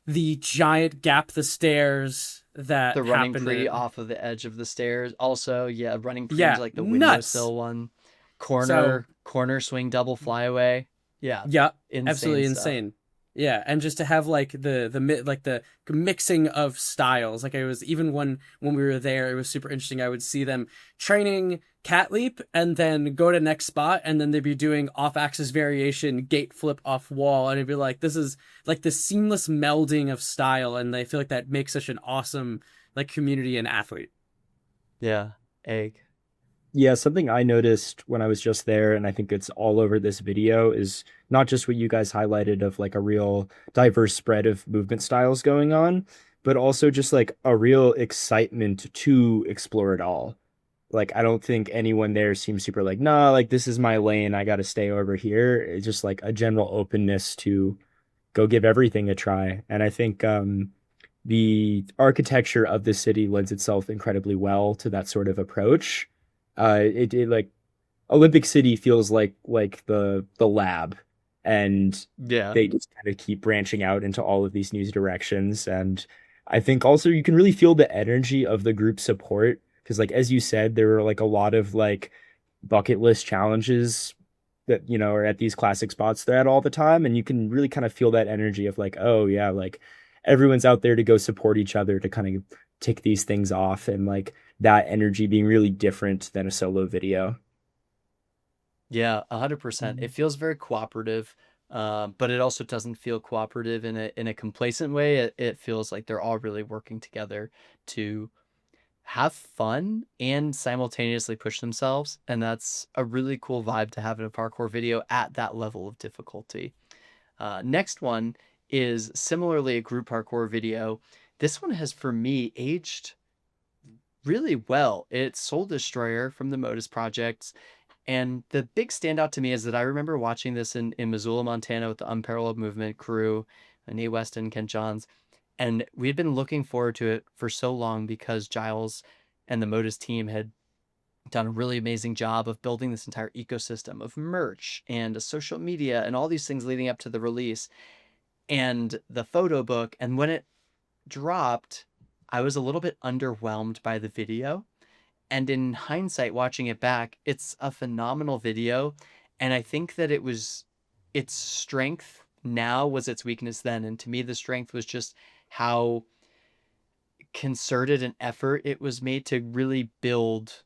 the giant gap the stairs that the running happened pre in, off of the edge of the stairs. Also, yeah, running pre yeah, like the nuts. windowsill one. So Corner swing double flyaway. Yeah. yeah, Insane absolutely stuff. insane. Yeah, and just to have like the mixing of styles. Like I was even when we were there, it was super interesting. I would see them training cat leap and then go to next spot, and then they'd be doing off axis variation, gate flip off wall, and it'd be like this is like the seamless melding of style, and I feel like that makes such an awesome like community and athlete. Yeah. Egg. Yeah, something I noticed when I was just there, and I think it's all over this video, is not just what you guys highlighted of like a real diverse spread of movement styles going on, but also just like a real excitement to explore it all. Like, I don't think anyone there seems super like, nah, like this is my lane. I got to stay over here. It's just like a general openness to go give everything a try. And I think the architecture of the city lends itself incredibly well to that sort of approach. It like Olympic City feels like the lab, and Yeah. they just kind of keep branching out into all of these new directions. And I think also you can really feel the energy of the group support because, like as you said, there were like a lot of like bucket list challenges that are at these classic spots they're at all the time, and you can really kind of feel that energy of like, oh yeah, like everyone's out there to go support each other to kind of tick these things off, and like that energy being really different than a solo video. Yeah, 100%. It feels very cooperative, but it also doesn't feel cooperative in a complacent way. It feels like they're all really working together to have fun and simultaneously push themselves, and that's a really cool vibe to have in a parkour video at that level of difficulty. Next one is similarly a group parkour video. This one has, for me, aged really well. It's Soul Destroyer from the Modus Projects. And the big standout to me is that I remember watching this in Missoula, Montana with the Unparalleled Movement crew, Nate Weston, Kent Johns. And we had been looking forward to it for so long because Giles and the Modus team had done a really amazing job of building this entire ecosystem of merch and a social media and all these things leading up to the release and the photo book. And when it dropped, I was a little bit underwhelmed by the video. And in hindsight, watching it back, it's a phenomenal video. And I think that its strength now was its weakness then. And to me, the strength was just how concerted an effort it was made to really build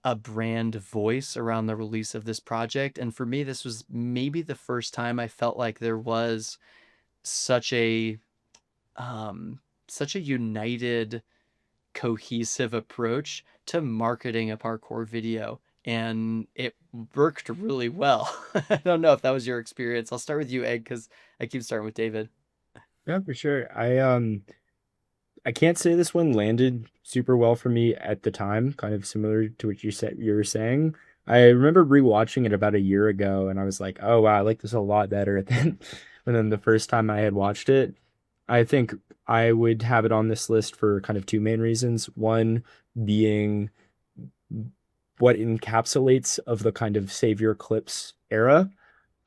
a brand voice around the release of this project. And for me, this was maybe the first time I felt like there was such a united, cohesive approach to marketing a parkour video, and it worked really well. I don't know if that was your experience. I'll start with you, Egg, because I keep starting with David. Yeah, for sure. I can't say this one landed super well for me at the time, kind of similar to what you were saying. I remember rewatching it about a year ago and I was like, "Oh wow, I like this a lot better than the first time I had watched it." I think I would have it on this list for kind of two main reasons. One being what encapsulates of the kind of Savior Clips era.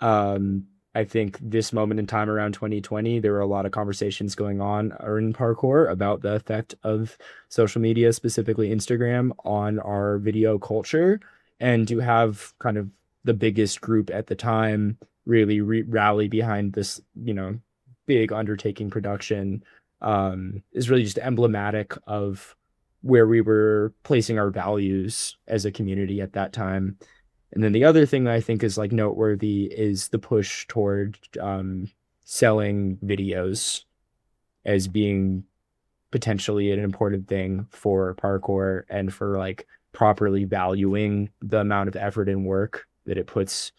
Um, I think this moment in time around 2020, there were a lot of conversations going on in parkour about the effect of social media, specifically Instagram, on our video culture. And to have kind of the biggest group at the time really rally behind this, big undertaking production is really just emblematic of where we were placing our values as a community at that time. And then the other thing that I think is like noteworthy is the push toward selling videos as being potentially an important thing for parkour and for like properly valuing the amount of effort and work that it puts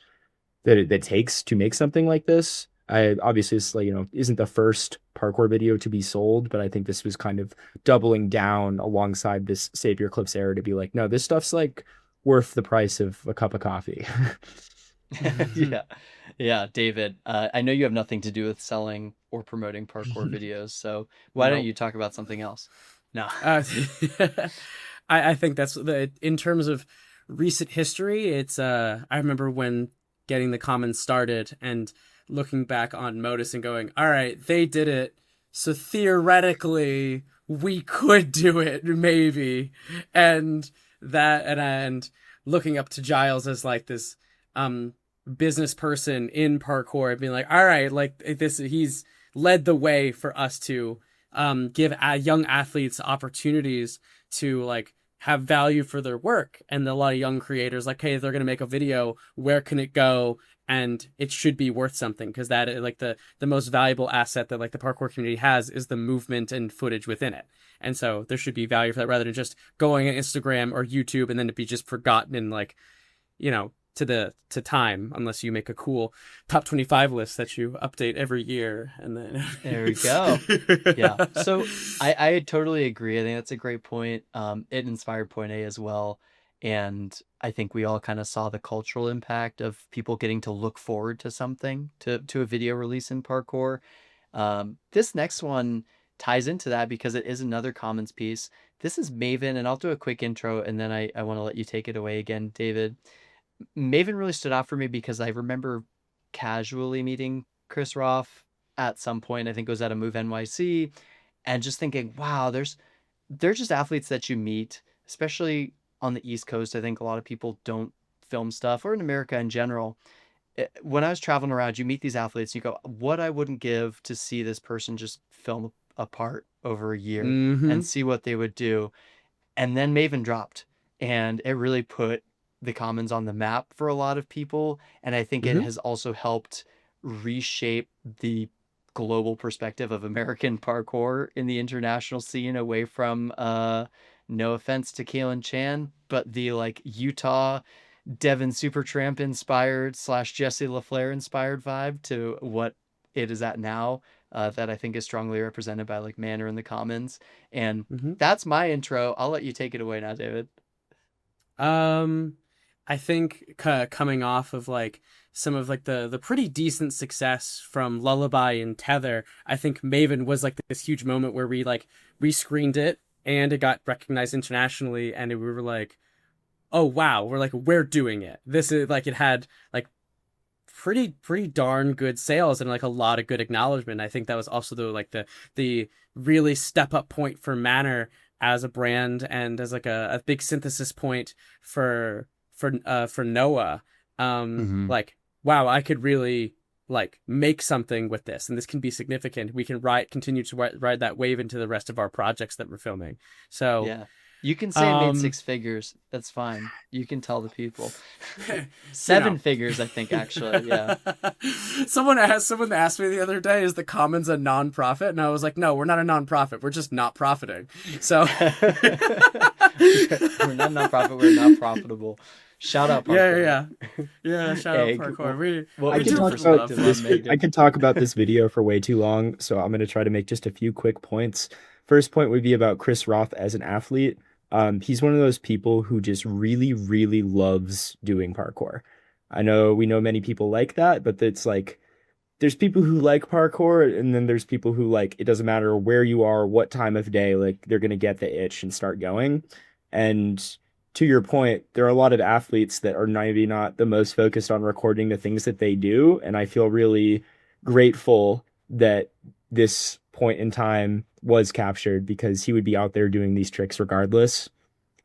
that takes to make something like this. I obviously it's like, isn't the first parkour video to be sold, but I think this was kind of doubling down alongside this Savior Clips era to be like, no, this stuff's like worth the price of a cup of coffee. Yeah. Yeah, David, I know you have nothing to do with selling or promoting parkour videos, so why don't Nope. you talk about something else? No. Uh, I think that's in terms of recent history. It's I remember when getting the commons started and looking back on Modus and going, all right, they did it, so theoretically we could do it maybe, and and looking up to Giles as like this business person in parkour and being like, all right, like this, he's led the way for us to give young athletes opportunities to like have value for their work. And a lot of young creators like, hey, they're going to make a video, where can it go? And it should be worth something, because that like the most valuable asset that like the parkour community has is the movement and footage within it. And so there should be value for that, rather than just going on Instagram or YouTube and then it be just forgotten in like, to time, unless you make a cool top 25 list that you update every year. And then There we go. Yeah. So I totally agree. I think that's a great point. It inspired Point A as well. And I think we all kind of saw the cultural impact of people getting to look forward to something, to a video release in parkour. This next one ties into that because it is another commons piece. This is Maven, and I'll do a quick intro and then I want to let you take it away again, David. Maven really stood out for me because I remember casually meeting Chris Roth at some point. I think it was at a Move NYC, and just thinking, wow, they're just athletes that you meet, especially on the East Coast. I think a lot of people don't film stuff, or in America in general. When I was traveling around, you meet these athletes, you go, what I wouldn't give to see this person just film a part over a year Mm-hmm. and see what they would do. And then Maven dropped, and it really put the commons on the map for a lot of people. And I think it Mm-hmm. has also helped reshape the global perspective of American parkour in the international scene, away from no offense to Kalen Chan, but the like Utah Devin Supertramp inspired / Jesse LaFleur inspired vibe to what it is at now, that I think is strongly represented by like Manor in the Commons. And Mm-hmm. that's my intro. I'll let you take it away now, David. Um, I think coming off of like some of like the pretty decent success from Lullaby and Tether, I think Maven was like this huge moment where we like rescreened it and it got recognized internationally, and we were like, oh wow, we're doing it. This is like, it had like pretty darn good sales and like a lot of good acknowledgement. I think that was also the really step up point for Manor as a brand, and as like a big synthesis point for Noah. Mm-hmm. Like, wow, I could really like make something with this, and this can be significant. We can continue to ride that wave into the rest of our projects that we're filming. So Yeah. You can say it made um 6 figures. That's fine. You can tell the people. you Seven know figures, I think, actually. Yeah. someone asked me the other day, is the Commons a non-profit? And I was like, no, we're not a non-profit, we're just not profiting. So We're not nonprofit. We're not profitable. Shout out yeah, parkour. yeah, yeah. Shout out Hey, Parkour. We what I we would could do your it talk for about love. perspective this. on I Megan? could talk about this video for way too long, so I'm going to try to make just a few quick points. First point would be about Chris Roth as an athlete. He's one of those people who just really, really loves doing parkour. I know we know many people like that, but it's like there's people who like parkour, and then there's people who like it doesn't matter where you are, what time of day, like they're gonna get the itch and start going. And to your point, there are a lot of athletes that are maybe not the most focused on recording the things that they do. And I feel really grateful that this point in time was captured because he would be out there doing these tricks regardless.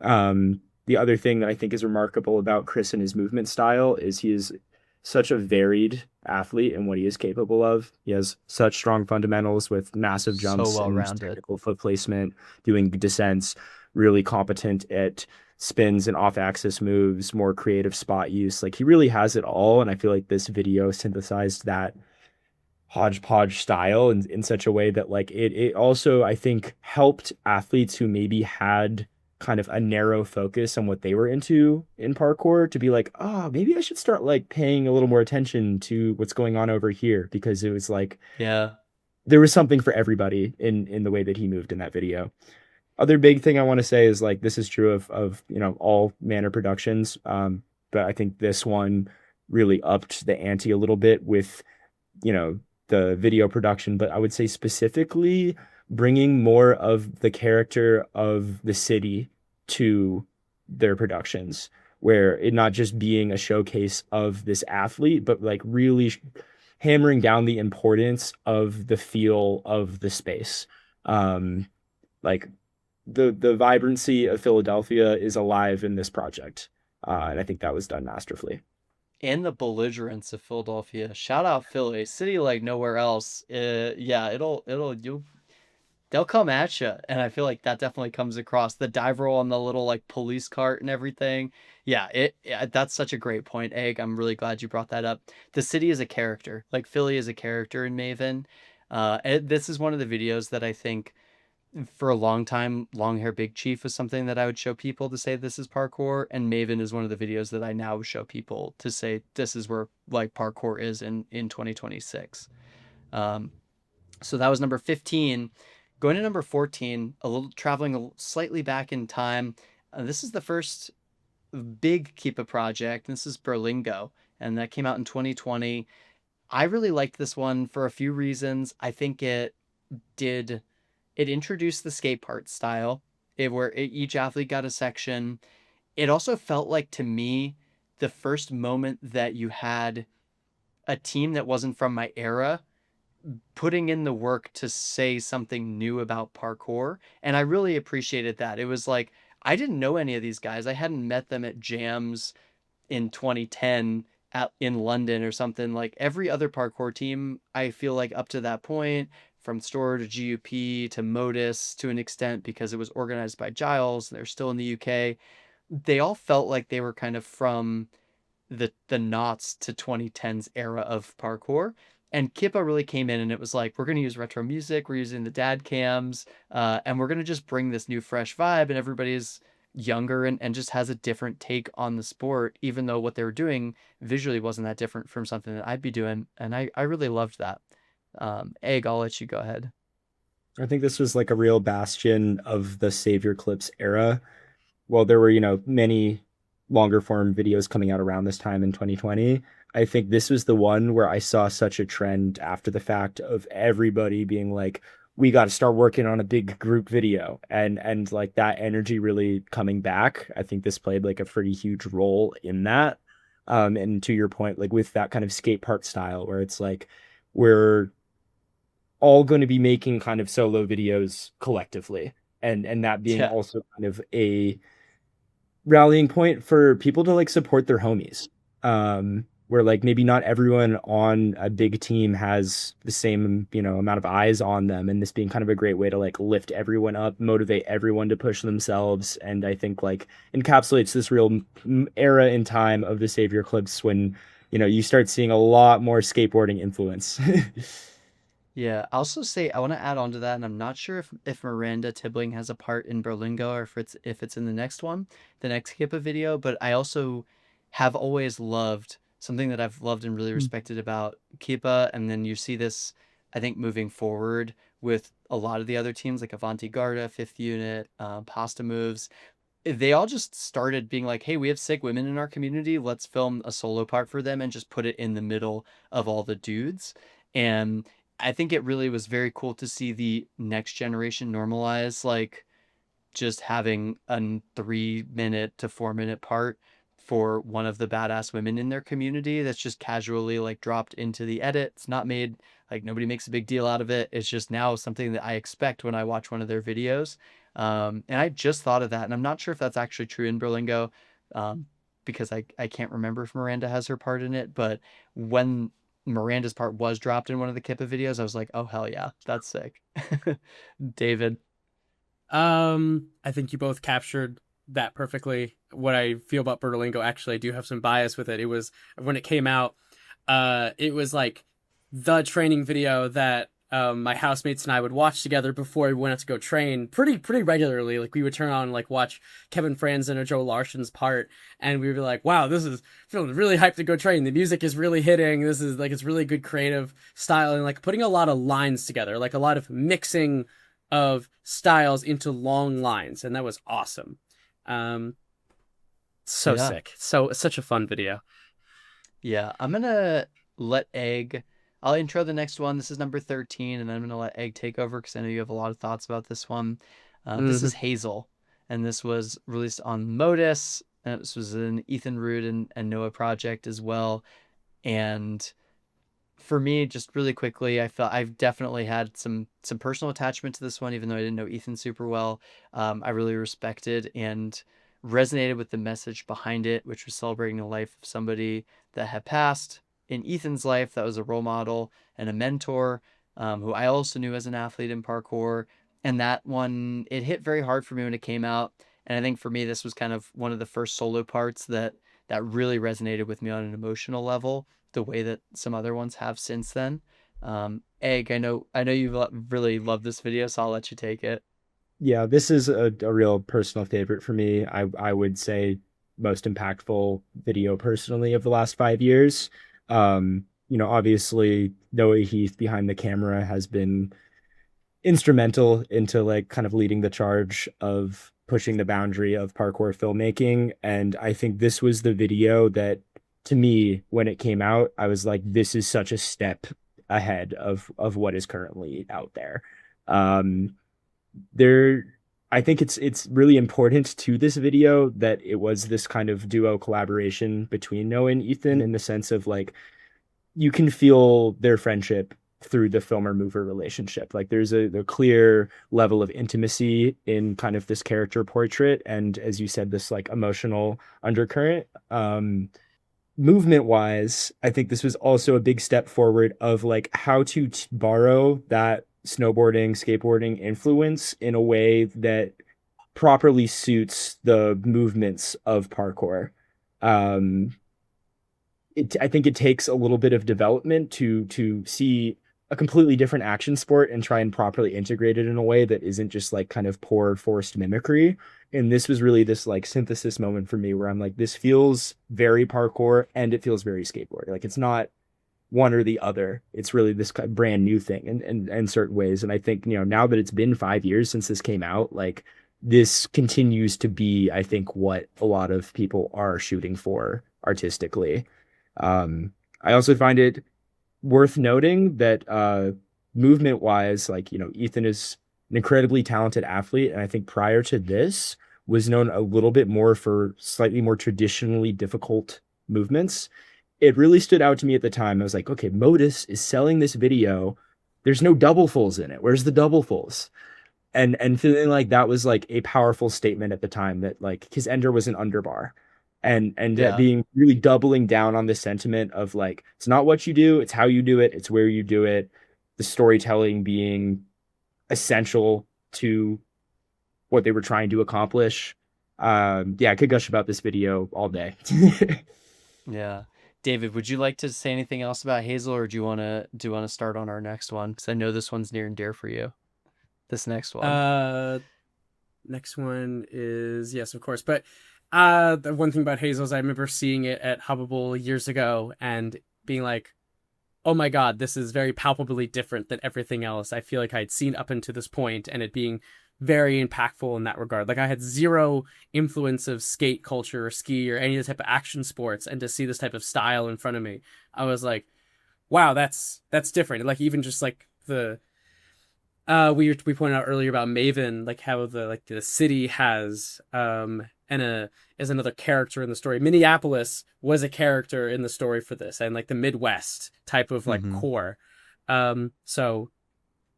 The other thing that I think is remarkable about Chris and his movement style is he is such a varied athlete in what he is capable of. He has such strong fundamentals with massive So jumps well and rounded. technical foot placement, doing descents, really competent at spins and off axis moves, more creative spot use. Like he really has it all. And I feel like this video synthesized that hodgepodge style in such a way that like it also I think helped athletes who maybe had kind of a narrow focus on what they were into in parkour to be like, oh, maybe I should start like paying a little more attention to what's going on over here because it was like Yeah. there was something for everybody in the way that he moved in that video. Other big thing I want to say is like this is true of all Manor productions, but I think this one really upped the ante a little bit with you know the video production, but I would say specifically bringing more of the character of the city to their productions, where it not just being a showcase of this athlete, but like really hammering down the importance of the feel of the space. Like the vibrancy of Philadelphia is alive in this project, and I think that was done masterfully. And the belligerence of Philadelphia. Shout out Philly, city like nowhere else. Yeah, they'll come at you, and I feel like that definitely comes across. The dive roll on the little like police cart and everything. Yeah, that's such a great point, Egg. I'm really glad you brought that up. The city is a character, like Philly is a character in Maven. This is one of the videos that I think for a long time, long hair big chief was something that I would show people to say this is parkour, and Maven is one of the videos that I now show people to say this is where like parkour is in 2026. Um, so that was number 15. Going to number 14, a little traveling slightly back in time. This is the first big Keepa project. This is Berlingo, and that came out in 2020. I really liked this one for a few reasons. I think did it introduced the skate part style, each athlete got a section. It also felt like to me the first moment that you had a team that wasn't from my era putting in the work to say something new about parkour, and I really appreciated that. It was like I didn't know any of these guys. I hadn't met them at jams in 2010 in London or something. Like every other parkour team, I feel like up to that point, from Store to GUP to Modus to an extent because it was organized by Giles, they're still in the UK. They all felt like they were kind of from the knots to 2010s era of parkour. And Kippa really came in and it was like, we're going to use retro music, we're using the dad cams, and we're going to just bring this new fresh vibe, and everybody's younger and just has a different take on the sport, even though what they were doing visually wasn't that different from something that I'd be doing. And I really loved that. Egg, I'll let you go ahead. I think this was like a real bastion of the Savior Clips era. Well, there were, many longer form videos coming out around this time in 2020. I think this was the one where I saw such a trend after the fact of everybody being like, we got to start working on a big group video and like that energy really coming back. I think this played like a pretty huge role in that. And to your point, like with that kind of skate park style where it's like we're all going to be making kind of solo videos collectively and that being Yeah. also kind of a rallying point for people to like support their homies. Where like maybe not everyone on a big team has the same, amount of eyes on them, and this being kind of a great way to like lift everyone up, motivate everyone to push themselves, and I think like encapsulates this real era in time of the Savior clips when you start seeing a lot more skateboarding influence. Yeah, I also say I want to add on to that, and I'm not sure if Miranda Tibbling has a part in Berlingo or if it's in the next one, the next Kippa video. But I also have always loved something that I've loved and really respected about Kippa, and then you see this, I think, moving forward with a lot of the other teams like Avanti Garda, Fifth Unit, Pasta Moves. They all just started being like, "Hey, we have sick women in our community. Let's film a solo part for them and just put it in the middle of all the dudes." And I think it really was very cool to see the next generation normalize like just having a 3 minute to 4 minute part for one of the badass women in their community that's just casually like dropped into the edit. It's not made like nobody makes a big deal out of it. It's just now something that I expect when I watch one of their videos. And I just thought of that, and I'm not sure if that's actually true in Berlingo, um, because I can't remember if Miranda has her part in it. But when Miranda's part was dropped in one of the Kippa videos, I was like, oh hell yeah, that's sick. David. I think you both captured that perfectly. What I feel about Berlingo, actually, I do have some bias with it. It was when it came out, it was like the training video that my housemates and I would watch together before we went out to go train pretty regularly. Like we would turn on like watch Kevin Franzen or Joe Larson's part, and we would be like, "Wow, this is feeling really hyped to go train. The music is really hitting. This is like it's really good creative style and like putting a lot of lines together, like a lot of mixing of styles into long lines, and that was awesome. Um, so Yeah. sick. So such a fun video. Yeah, I'm gonna let Egg. I'll intro the next one. This is number 13, and I'm gonna let Egg take over because I know you have a lot of thoughts about this one. This Mm-hmm. is Hazel, and this was released on Modus. And this was an Ethan Root and Noah project as well. And for me, just really quickly, I felt I've definitely had some personal attachment to this one, even though I didn't know Ethan super well. I really respected and resonated with the message behind it, which was celebrating the life of somebody that had passed in Ethan's life. That was a role model and a mentor, who I also knew as an athlete in parkour. And that one, it hit very hard for me when it came out. And I think for me, this was kind of one of the first solo parts that really resonated with me on an emotional level, the way that some other ones have since then. Egg, I know you really love this video, so I'll let you take it. Yeah, this is a real personal favorite for me. I would say most impactful video personally of the last 5 years. Obviously Noah Heath behind the camera has been instrumental into like kind of leading the charge of pushing the boundary of parkour filmmaking. And I think this was the video that, to me, when it came out, I was like, this is such a step ahead of what is currently out there. Um, there I think it's really important to this video that it was this kind of duo collaboration between Noah and Ethan, in the sense of like you can feel their friendship through the filmer mover relationship. Like there's a clear level of intimacy in kind of this character portrait, and as you said, this like emotional undercurrent. Movement wise, I think this was also a big step forward of like how to borrow that snowboarding, skateboarding influence in a way that properly suits the movements of parkour. Um, I think it takes a little bit of development to see a completely different action sport and try and properly integrate it in a way that isn't just like kind of poor forced mimicry. And this was really this like synthesis moment for me where I'm like, this feels very parkour and it feels very skateboard. Like it's not one or the other. It's really this kind of brand new thing in certain ways. And I think, now that it's been 5 years since this came out, like this continues to be, I think, what a lot of people are shooting for artistically. I also find it worth noting that movement wise, like, Ethan is an incredibly talented athlete. And I think prior to this was known a little bit more for slightly more traditionally difficult movements. It really stood out to me at the time. I was like, okay, Modus is selling this video. There's no double fulls in it. Where's the double fulls? And feeling like that was like a powerful statement at the time, that like his ender was an underbar, and that Yeah. being really doubling down on the sentiment of like, it's not what you do, it's how you do it, it's where you do it, the storytelling being essential to what they were trying to accomplish. Yeah, I could gush about this video all day. Yeah. David, would you like to say anything else about Hazel, or do you want to start on our next one? Because I know this one's near and dear for you. This next one. Uh, Next one is, yes, of course. But the one thing about Hazel is I remember seeing it at Hubbable years ago and being like, oh my god, this is very palpably different than everything else I feel like I'd seen up until this point, and it being very impactful in that regard. Like I had zero influence of skate culture or ski or any of the type of action sports, and to see this type of style in front of me, I was like, wow, that's different. Like even just like We pointed out earlier about Maven, like how the city has and is another character in the story. Minneapolis was a character in the story for this, and like the Midwest type of like Hmm. core. So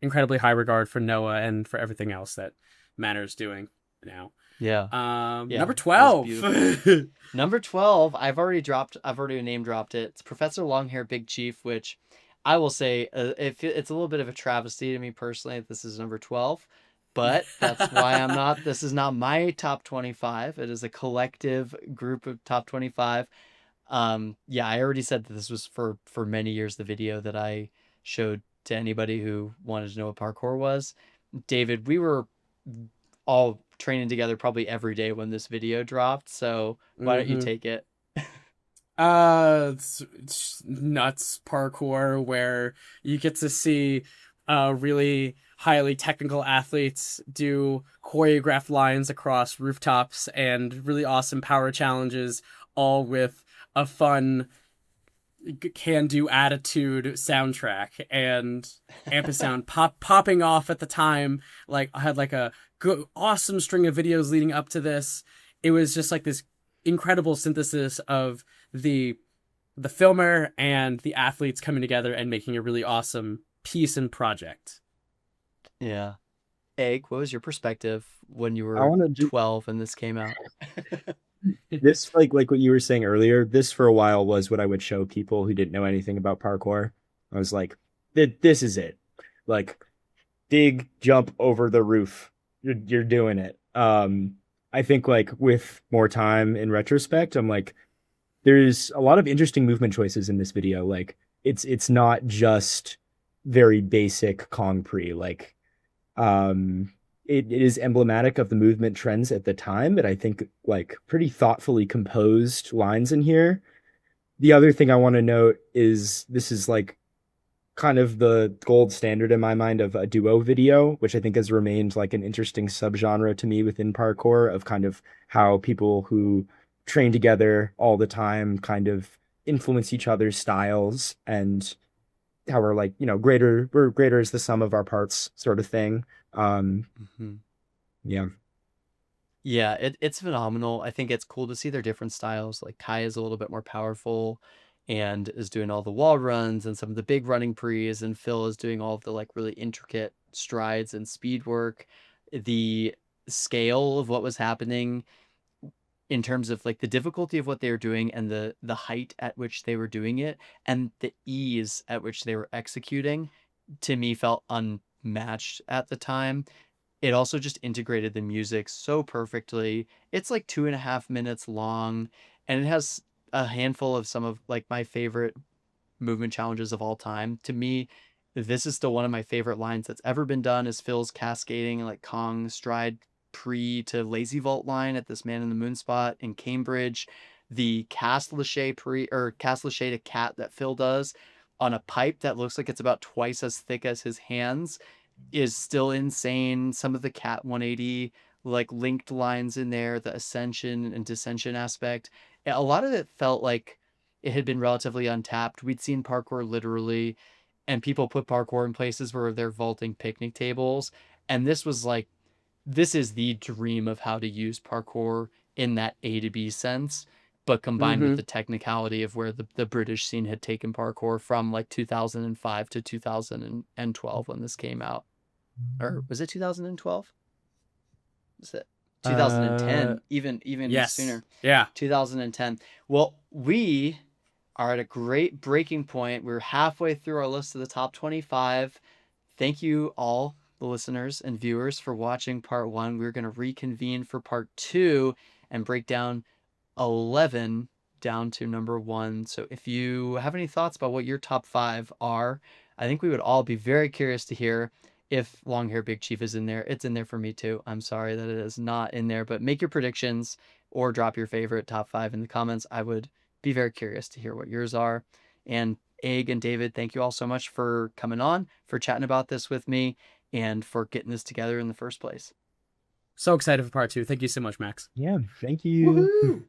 incredibly high regard for Noah and for everything else that Manner's doing now. Yeah. Number Yeah. It was 12. beautiful. Number 12, I've already name dropped it. It's Professor Longhair Big Chief, which I will say it's a little bit of a travesty to me personally that this is number 12, but that's why this is not my top 25. It is a collective group of top 25. Yeah, I already said that this was for many years the video that I showed to anybody who wanted to know what parkour was. David, we were all training together probably every day when this video dropped. So why don't you hmm take it? it's nuts parkour where you get to see really highly technical athletes do choreographed lines across rooftops and really awesome power challenges, all with a fun can do attitude soundtrack and ampersand popping off at the time. Like I had like a good awesome string of videos leading up to this. It was just like this incredible synthesis of the the filmer and the athletes coming together and making a really awesome piece and project. Yeah. Egg, what was your perspective when you I were want to do 12 and this came out? this, like what you were saying earlier. This for a while was what I would show people who didn't know anything about parkour. I was like, this is it. Like big jump over the roof. You're doing it. I think like with more time in retrospect, I'm like, there's a lot of interesting movement choices in this video. Like it's not just very basic Kong pre. Like it is emblematic of the movement trends at the time, but I think like pretty thoughtfully composed lines in here. The other thing I want to note is this is like kind of the gold standard in my mind of a duo video, which I think has remained like an interesting subgenre to me within parkour of kind of how people who train together all the time kind of influence each other's styles and how we're like, we're greater as the sum of our parts sort of thing. Hmm. Yeah. Yeah, it's phenomenal. I think it's cool to see their different styles. Like Kai is a little bit more powerful and is doing all the wall runs and some of the big running prees, and Phil is doing all of the like really intricate strides and speed work. The scale of what was happening in terms of like the difficulty of what they were doing and the height at which they were doing it and the ease at which they were executing to me felt unmatched at the time. It also just integrated the music so perfectly. It's like 2.5 minutes long, and it has a handful of some of like my favorite movement challenges of all time. To me, this is still one of my favorite lines that's ever been done is Phil's cascading like Kong stride pre to lazy vault line at this man in the moon spot in Cambridge. The cast lâché pre or cast lâché to cat that Phil does on a pipe that looks like it's about twice as thick as his hands is still insane. Some of the cat 180 like linked lines in there, the ascension and descension aspect. A lot of it felt like it had been relatively untapped. We'd seen parkour literally, and people put parkour in places where they're vaulting picnic tables. And this was like, this is the dream of how to use parkour in that A to B sense, but combined with Mm-hmm. the technicality of where the British scene had taken parkour from like 2005 to 2012 when this came out. Or was it 2012? Was it Uh, 2010? Even yes. sooner. Yeah. 2010. Well, we are at a great breaking point. We're halfway through our list of the top 25. Thank you all, the listeners and viewers, for watching part one. We're going to reconvene for part two and break down 11 down to number one. So if you have any thoughts about what your top five are, I think we would all be very curious to hear if Long Hair Big Chief is in there. It's in there for me too. I'm sorry that it is not in there, but make your predictions or drop your favorite top five in the comments. I would be very curious to hear what yours are. And Egg and David, thank you all so much for coming on, for chatting about this with me, and for getting this together in the first place. So excited for part two. Thank you so much, Max. Yeah. Thank you. Woohoo!